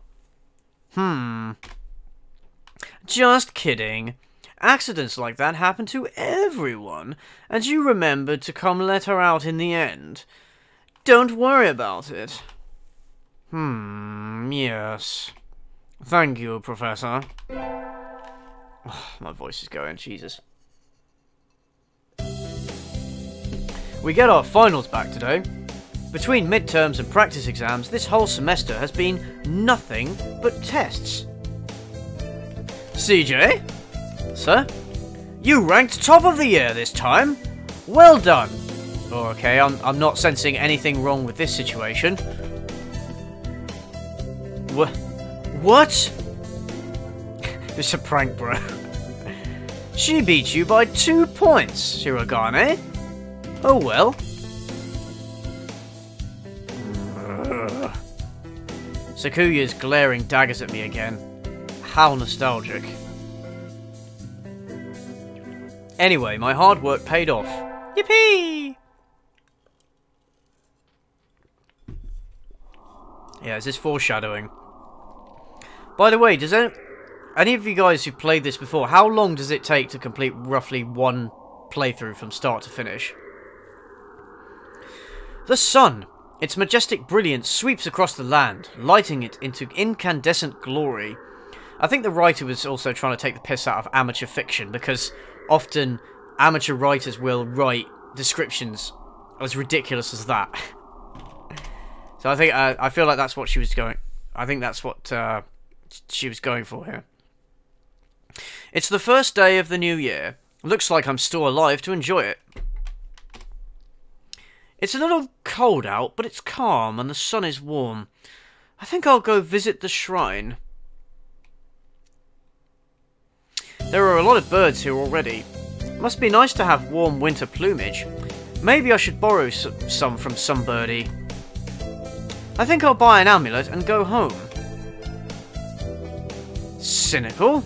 Just kidding. Accidents like that happen to everyone, and you remembered to come let her out in the end. Don't worry about it. Yes. Thank you, Professor. Oh, my voice is going, Jesus. We get our finals back today. Between midterms and practice exams, this whole semester has been nothing but tests. CJ? Sir? You ranked top of the year this time. Well done. Oh, okay, I'm not sensing anything wrong with this situation. What? It's a prank, bro. She beat you by 2 points, Shirogane. Oh well. Sakuya's glaring daggers at me again. How nostalgic. Anyway, my hard work paid off. Yippee! Yeah, is this foreshadowing? By the way, does any of you guys who've played this before, how long does it take to complete roughly one playthrough from start to finish? The sun, its majestic brilliance sweeps across the land, lighting it into incandescent glory. I think the writer was also trying to take the piss out of amateur fiction, because often amateur writers will write descriptions as ridiculous as that. So I feel like that's what she was going. I think that's what she was going for here. It's the first day of the new year. Looks like I'm still alive to enjoy it. It's a little cold out, but it's calm and the sun is warm. I think I'll go visit the shrine. There are a lot of birds here already. Must be nice to have warm winter plumage. Maybe I should borrow some from some birdie. I think I'll buy an amulet and go home. Cynical?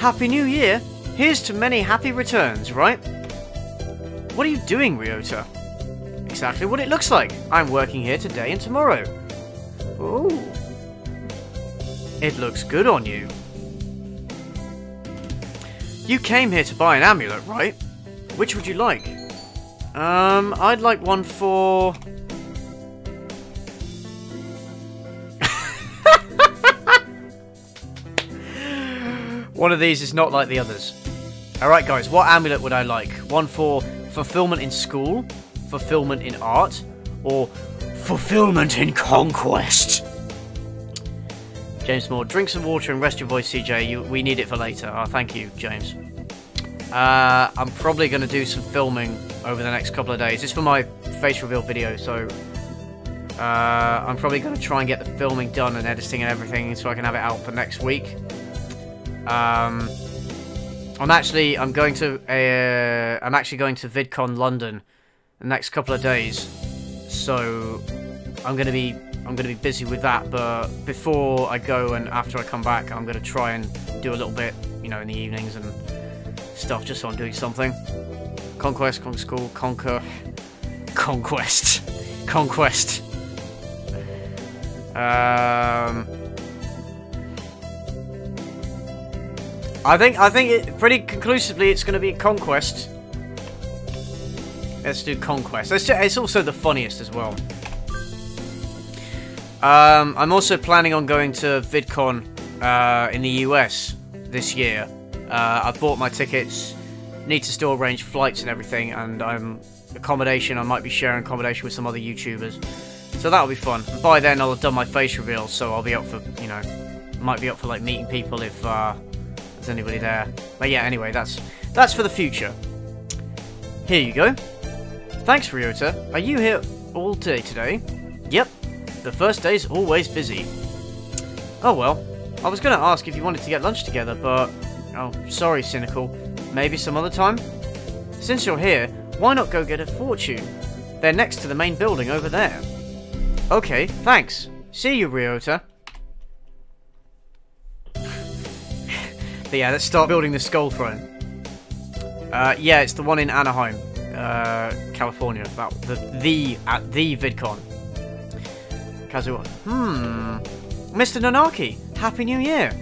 Happy New Year! Here's to many happy returns, right? What are you doing, Ryota? Exactly what it looks like. I'm working here today and tomorrow. Ooh. It looks good on you. You came here to buy an amulet, right? Which would you like? I'd like one for... One of these is not like the others. Alright guys, what amulet would I like? One for fulfillment in school, fulfillment in art, or fulfillment in conquest? James Moore, drink some water and rest your voice, CJ. We need it for later. Oh, thank you, James. I'm probably going to do some filming over the next couple of days. It's for my face reveal video, so I'm probably going to try and get the filming done and editing and everything so I can have it out for next week. I'm actually going to VidCon London the next couple of days, so I'm gonna be busy with that. But before I go and after I come back, I'm gonna try and do a little bit, you know, in the evenings and stuff, just so I'm doing something. Conquest, school, conquer, conquest, conquest. I think it pretty conclusively it's going to be Conquest. Let's do Conquest. It's also the funniest as well. I'm also planning on going to VidCon in the US this year. I bought my tickets. Need to still arrange flights and everything, and accommodation. I might be sharing accommodation with some other YouTubers, so that'll be fun. And by then I'll have done my face reveal, so I'll be up for, you know, might be up for like meeting people if there's anybody there. But yeah, anyway, that's for the future. Here you go. Thanks, Ryota. Are you here all day today? Yep. The first day's always busy. Oh well. I was going to ask if you wanted to get lunch together, but... Oh, sorry, Cynical. Maybe some other time? Since you're here, why not go get a fortune? They're next to the main building over there. Okay, thanks. See you, Ryota. But yeah, let's start building the skull throne. Yeah, it's the one in Anaheim, California. At the VidCon. Kazuo. Mr. Nanaki, Happy New Year.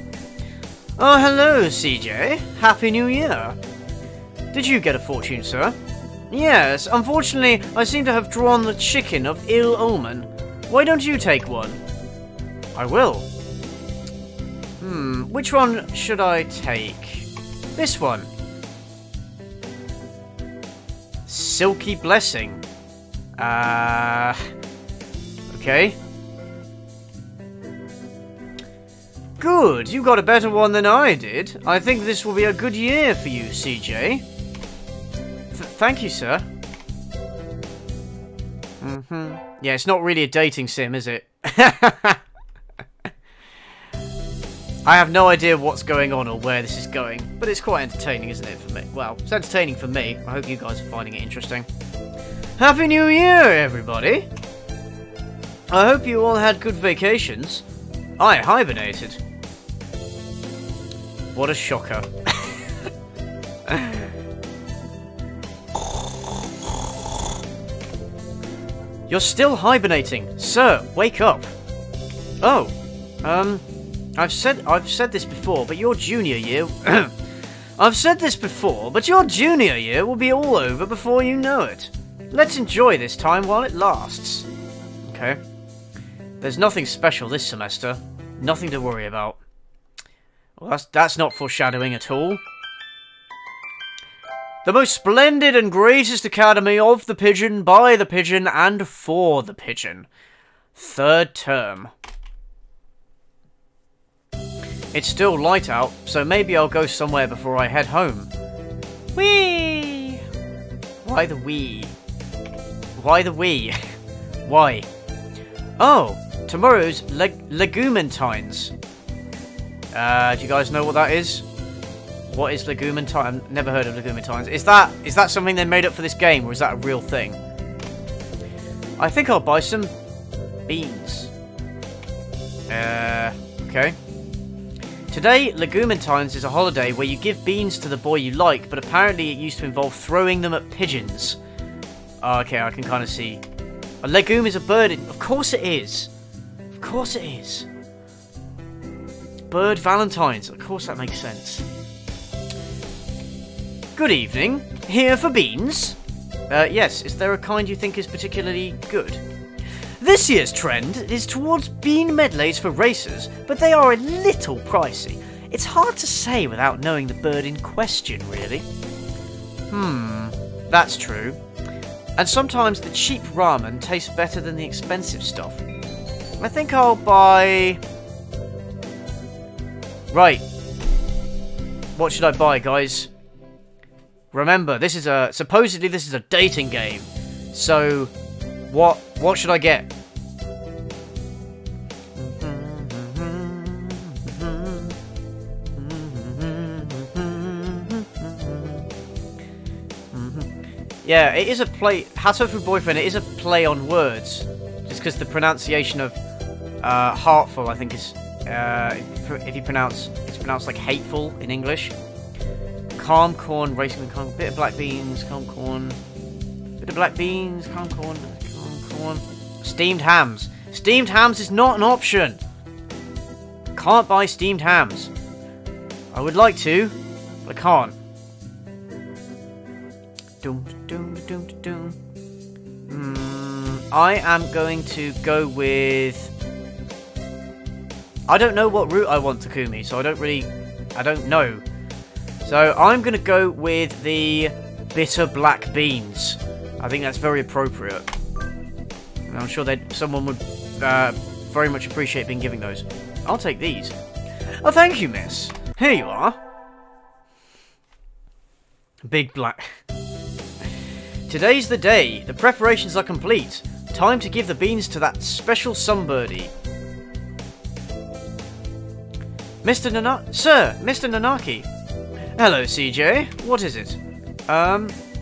Oh, hello, CJ. Happy New Year. Did you get a fortune, sir? Yes, unfortunately, I seem to have drawn the chicken of ill omen. Why don't you take one? I will. Which one should I take? This one. Silky Blessing. Okay. Good, you got a better one than I did. I think this will be a good year for you, CJ. Thank you, sir. Yeah, it's not really a dating sim, is it? I have no idea what's going on or where this is going, but it's quite entertaining, isn't it, for me? Well, it's entertaining for me. I hope you guys are finding it interesting. Happy New Year, everybody! I hope you all had good vacations. I hibernated. What a shocker. You're still hibernating. Sir, wake up. Oh, I've said this before, but your junior year... I've said this before, but your junior year will be all over before you know it. Let's enjoy this time while it lasts. Okay. There's nothing special this semester. Nothing to worry about. Well, that's not foreshadowing at all. The most splendid and greatest academy of the pigeon, by the pigeon, and for the pigeon. Third term. It's still light out, so maybe I'll go somewhere before I head home. Whee! Why the wee? Why the wee? Why? Oh, tomorrow's Legumentines. Do you guys know what that is? What is Legumentine? I've never heard of Legumentines. Is that something they made up for this game, or is that a real thing? I think I'll buy some beans. Okay. Today, Legumentine's is a holiday where you give beans to the boy you like, but apparently it used to involve throwing them at pigeons. Oh, okay, I can kind of see. A legume is a bird. Of course it is. Of course it is. Bird Valentines. Of course that makes sense. Good evening. Here for beans? Yes. Is there a kind you think is particularly good? This year's trend is towards bean medleys for racers, but they are a little pricey. It's hard to say without knowing the bird in question, really. That's true. And sometimes the cheap ramen tastes better than the expensive stuff. I think I'll buy... Right. What should I buy, guys? Remember, this is a... Supposedly this is a dating game. So, what should I get? Yeah, it is a play... Hatoful Boyfriend, it is a play on words. Just because the pronunciation of heartful, I think, is... if you pronounce... It's pronounced like hateful in English. Calm corn, racing corn, bit of black beans, calm corn... Bit of black beans, calm corn... Steamed hams. Steamed hams is not an option. Can't buy steamed hams. I would like to, but I can't. I am going to go with... I don't know what route I want Takumi, so I don't know. So I'm going to go with the bitter black beans. I think that's very appropriate. And I'm sure that someone would very much appreciate being given those. I'll take these. Oh, thank you, miss. Here you are. Big black... Today's the day. The preparations are complete. Time to give the beans to that special sunbirdie. Sir, Mr. Nanaki. Hello, CJ. What is it?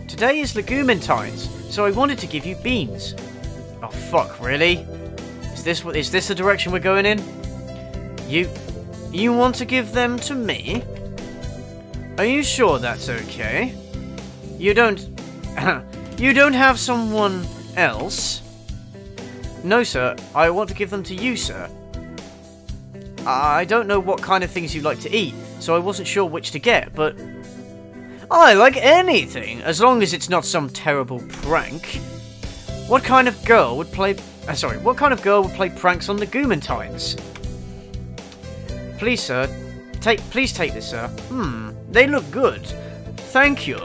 Today is Legumentine's, so I wanted to give you beans. Oh, fuck, really? Is this the direction we're going in? You want to give them to me? Are you sure that's okay? You don't... You don't have someone else? No, sir. I want to give them to you, sir. I don't know what kind of things you like to eat, so I wasn't sure which to get, but... I like anything, as long as it's not some terrible prank. What kind of girl would play... what kind of girl would play pranks on the Legumentine's? Please, sir. Please take this, sir. They look good. Thank you.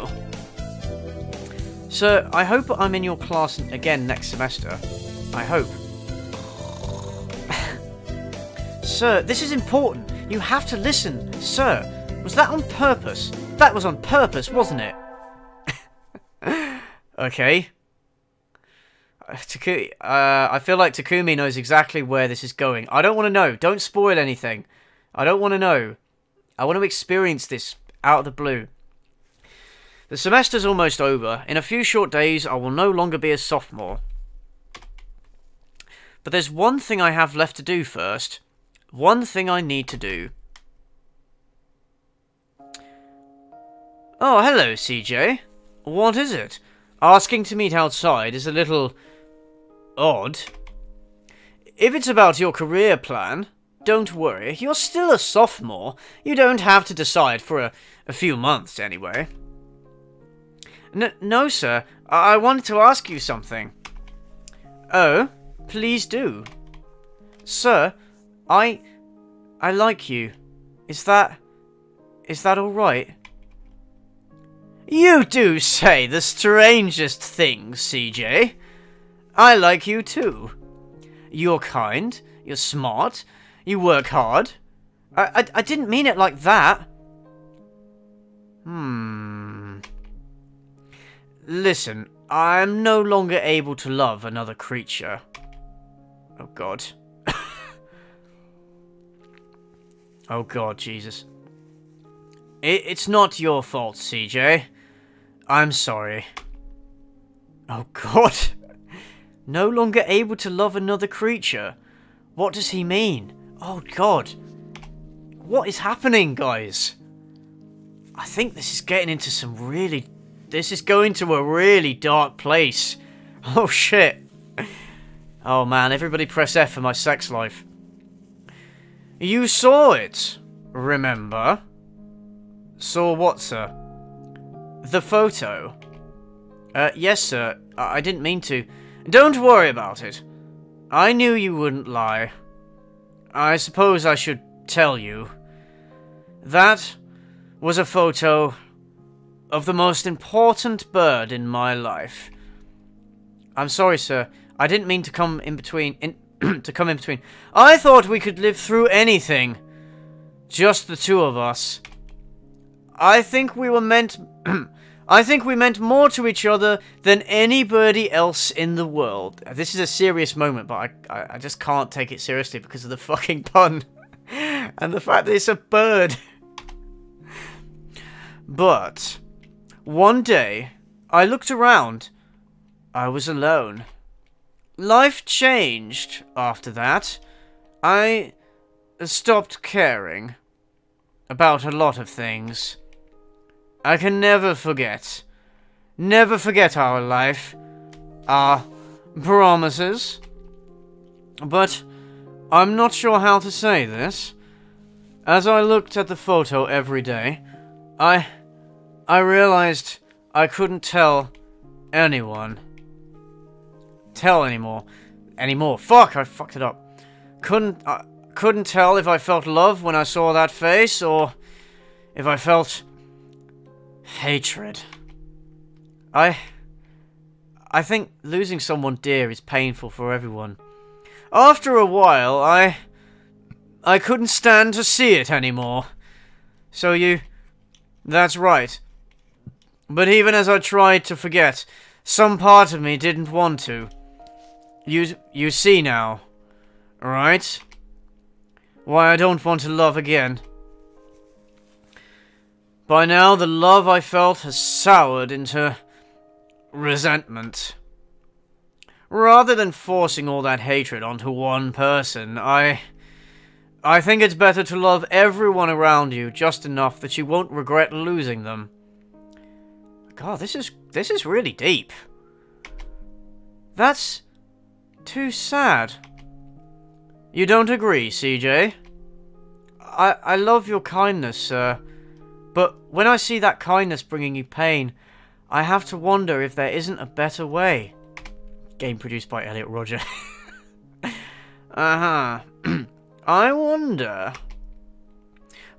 Sir, I hope I'm in your class again next semester. I hope. Sir, this is important. You have to listen. Sir, was that on purpose? That was on purpose, wasn't it? Okay. I feel like Takumi knows exactly where this is going. I don't want to know. Don't spoil anything. I don't want to know. I want to experience this out of the blue. The semester's almost over. In a few short days, I will no longer be a sophomore. But there's one thing I have left to do first. One thing I need to do. Oh, hello, CJ. What is it? Asking to meet outside is a little... odd. If it's about your career plan, don't worry. You're still a sophomore. You don't have to decide for a few months, anyway. No, sir. I wanted to ask you something. Oh, please do. Sir, I like you. Is that all right? You do say the strangest things, CJ. I like you too. You're kind, you're smart, you work hard. I didn't mean it like that. Listen, I'm no longer able to love another creature. Oh god. Oh god, Jesus. It's not your fault, CJ. I'm sorry. Oh god. No longer able to love another creature. What does he mean? Oh god. What is happening, guys? I think this is getting into some really... This is going to a really dark place. Oh, shit. Oh, man. Everybody press F for my sex life. You saw it, remember? Saw what, sir? The photo. Yes, sir. I didn't mean to. Don't worry about it. I knew you wouldn't lie. I suppose I should tell you. That was a photo of the most important bird in my life. I'm sorry, sir. I didn't mean to come in between. To come in between. I thought we could live through anything. Just the two of us. I think we were meant... I think we meant more to each other than anybody else in the world. This is a serious moment, but I just can't take it seriously because of the fucking pun. And the fact that it's a bird. But one day, I looked around. I was alone. Life changed after that. I stopped caring about a lot of things. I can never forget our life, our promises. But I'm not sure how to say this. As I looked at the photo every day, I realized I couldn't tell anyone. Anymore. Fuck, I fucked it up. Couldn't tell if I felt love when I saw that face, or if I felt hatred. I think losing someone dear is painful for everyone. After a while, I couldn't stand to see it anymore. So that's right. But even as I tried to forget, some part of me didn't want to. You see now, right? Why I don't want to love again. By now, the love I felt has soured into resentment. Rather than forcing all that hatred onto one person, I think it's better to love everyone around you just enough that you won't regret losing them. God, this is really deep. That's too sad. You don't agree, CJ? I love your kindness, sir. But when I see that kindness bringing you pain, I have to wonder if there isn't a better way. Game produced by Elliot Rodger. I wonder.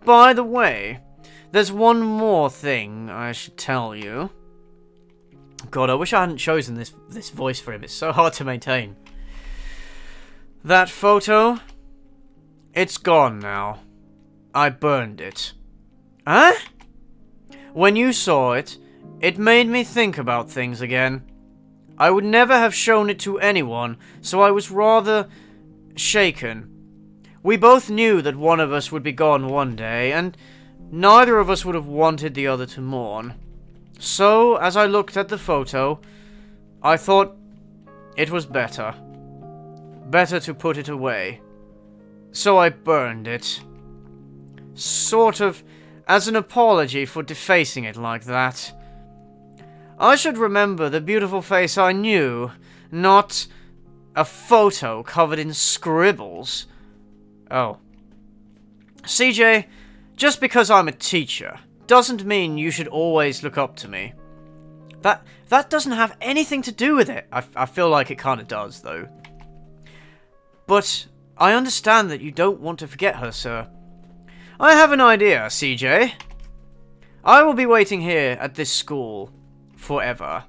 By the way, there's one more thing I should tell you. God, I wish I hadn't chosen this voice for him. It's so hard to maintain. That photo, it's gone now. I burned it. Huh? When you saw it, it made me think about things again. I would never have shown it to anyone, so I was rather shaken. We both knew that one of us would be gone one day, and neither of us would have wanted the other to mourn. So, as I looked at the photo, I thought it was better. Better to put it away. So I burned it. Sort of as an apology for defacing it like that. I should remember the beautiful face I knew, not a photo covered in scribbles. Oh. CJ, just because I'm a teacher doesn't mean you should always look up to me. That doesn't have anything to do with it. I feel like it kind of does, though. But I understand that you don't want to forget her, sir. I have an idea, CJ. I will be waiting here at this school forever.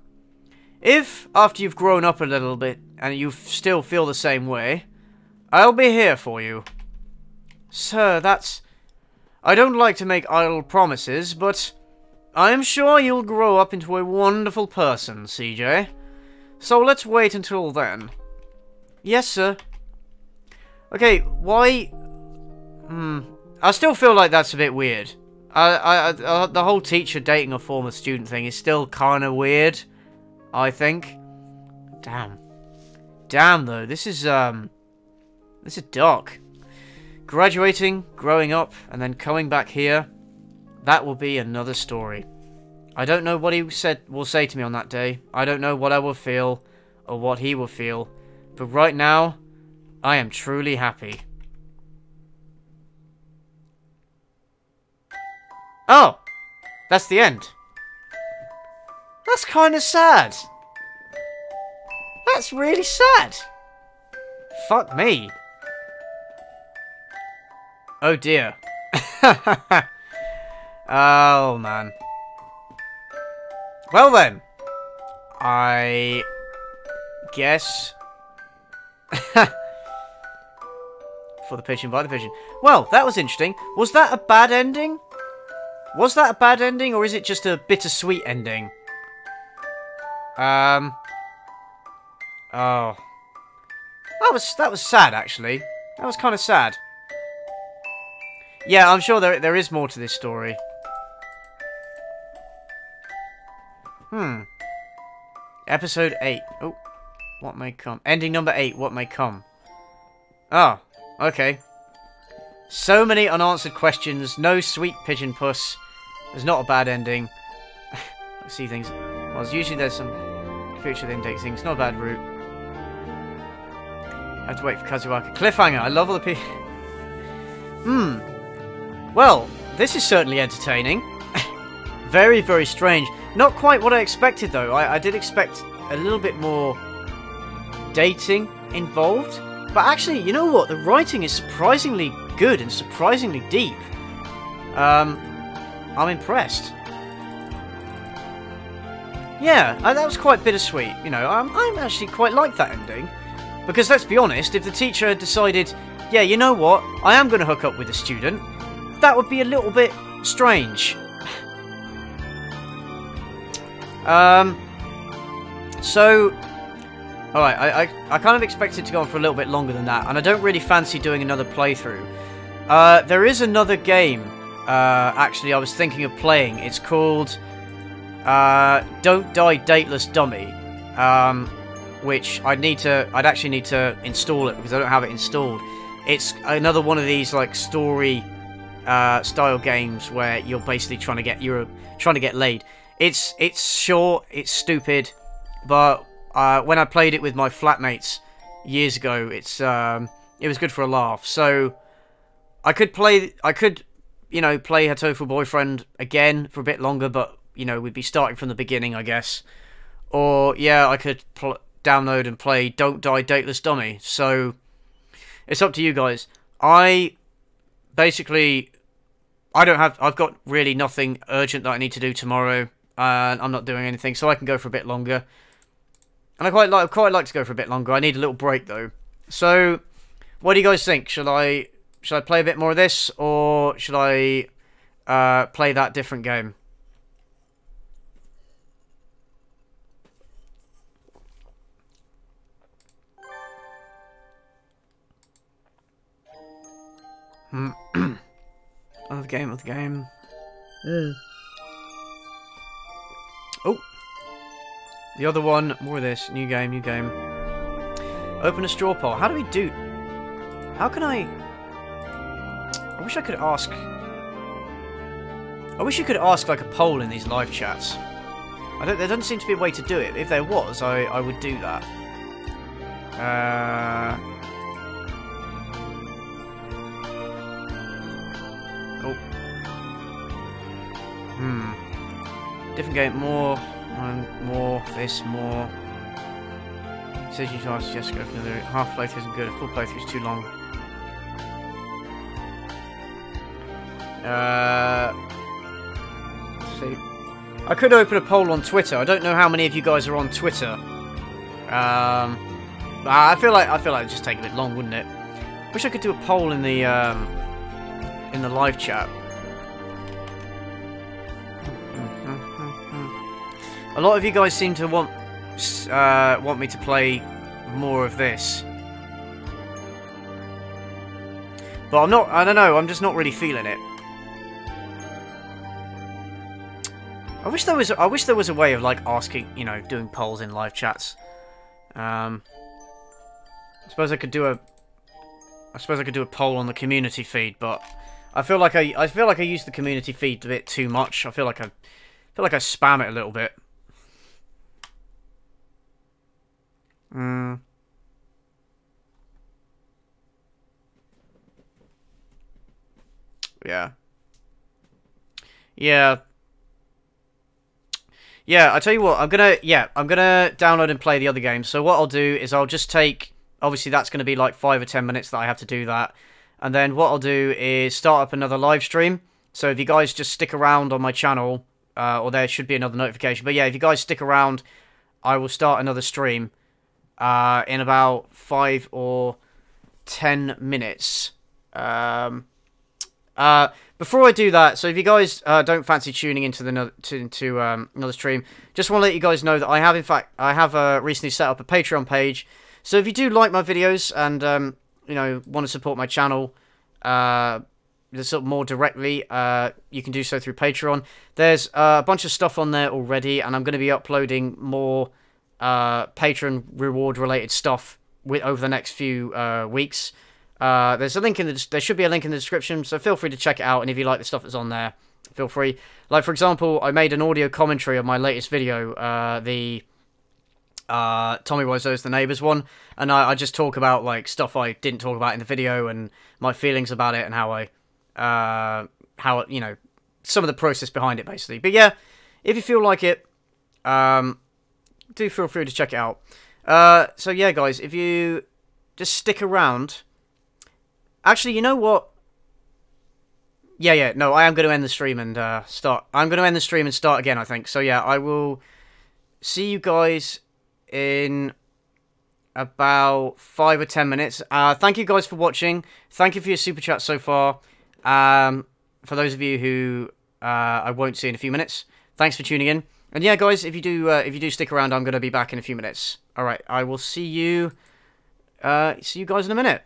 If, after you've grown up a little bit, and you still feel the same way, I'll be here for you. Sir, that's... I don't like to make idle promises, but I am sure you'll grow up into a wonderful person, CJ. So let's wait until then. Yes, sir. Okay, why... I still feel like that's a bit weird. The whole teacher dating a former student thing is still kind of weird, I think. Damn. Damn, though. This is dark. graduating, growing up, and then coming back here, that will be another story. I don't know what he will say to me on that day. I don't know what I will feel or what he will feel. But right now, I am truly happy. Oh! That's the end. That's kind of sad. That's really sad. Fuck me. Oh dear. Oh man. Well then. I guess. For the pigeon, by the pigeon. Well, that was interesting. Was that a bad ending? Was that a bad ending, or is it just a bittersweet ending? Oh. That was sad, actually. That was kind of sad. Yeah, I'm sure there is more to this story. Episode 8. Oh. What may come. Ending number 8. What may come. Oh. Okay. So many unanswered questions. No sweet pigeon puss. There's not a bad ending. Let's see things. Well, usually there's some future index things. Not a bad route. I have to wait for Kazuaki. Cliffhanger. I love all the people. Well, this is certainly entertaining. Very, very strange. Not quite what I expected, though. I did expect a little bit more dating involved. But actually, you know what? The writing is surprisingly good and surprisingly deep. I'm impressed. Yeah, that was quite bittersweet. You know, I actually quite like that ending. Because let's be honest, if the teacher had decided, yeah, you know what? I am going to hook up with a student. That would be a little bit strange. So, alright, I kind of expected to go on for a little bit longer than that, and I don't really fancy doing another playthrough. There is another game, actually, I was thinking of playing. It's called, Don't Die Dateless Dummy, which I'd actually need to install it, because I don't have it installed. It's another one of these, like, story, style games where you're basically trying to get laid. It's short, it's stupid, but when I played it with my flatmates years ago, it was good for a laugh. So I could play Hatoful Boyfriend again for a bit longer, but you know, we'd be starting from the beginning, I guess. Or yeah, I could download and play Don't Die Dateless Dummy. So it's up to you guys. I've got really nothing urgent that I need to do tomorrow. I'm not doing anything, so I can go for a bit longer. And I quite like to go for a bit longer. I need a little break though. So, what do you guys think? Should I play a bit more of this, or should I play that different game? Another game. Oh! The other one, more of this. New game. Open a straw poll. How do we do... How can I... I wish I could ask... I wish you could ask, like, a poll in these live chats. There doesn't seem to be a way to do it. If there was, I would do that. Different game, more, this, more. Says you to ask Jessica for another half playthrough isn't good, a full playthrough is too long. See. I could open a poll on Twitter. I don't know how many of you guys are on Twitter. I feel like it'd just take a bit long, wouldn't it? Wish I could do a poll in the live chat. A lot of you guys seem to want me to play more of this, but I'm not. I don't know. I'm just not really feeling it. I wish there was a way of like asking, you know, doing polls in live chats. I suppose I could do I suppose I could do a poll on the community feed, but I feel like I use the community feed a bit too much. I feel like I spam it a little bit. Yeah. Yeah. Yeah, I tell you what, I'm gonna download and play the other games. So what I'll do is I'll just take, obviously that's gonna be like 5 or 10 minutes that I have to do that. And then what I'll do is start up another live stream. So if you guys just stick around on my channel, or there should be another notification. But yeah, if you guys stick around, I will start another stream in about 5 or 10 minutes. Before I do that, so if you guys don't fancy tuning into another stream, just want to let you guys know that I have recently set up a Patreon page. So if you do like my videos and you know, want to support my channel sort of more directly, you can do so through Patreon. There's a bunch of stuff on there already, and I'm going to be uploading more Patreon reward related stuff over the next few weeks. There's a link there should be a link in the description, so feel free to check it out, and if you like the stuff that's on there, feel free. Like, for example, I made an audio commentary of my latest video, the Tommy Wiseau's The Neighbours one, and I just talk about, like, stuff I didn't talk about in the video, and my feelings about it, and how you know, some of the process behind it, basically. But yeah, if you feel like it, do feel free to check it out. So yeah, guys, if you just stick around. Actually, you know what? Yeah, no, I am going to end the stream and start. I'm going to end the stream and start again, I think. So yeah, I will see you guys in about 5 or 10 minutes. Thank you guys for watching. Thank you for your super chat so far. For those of you who I won't see in a few minutes, thanks for tuning in. And yeah, guys, if you do stick around, I'm going to be back in a few minutes. All right, I will see you guys in a minute.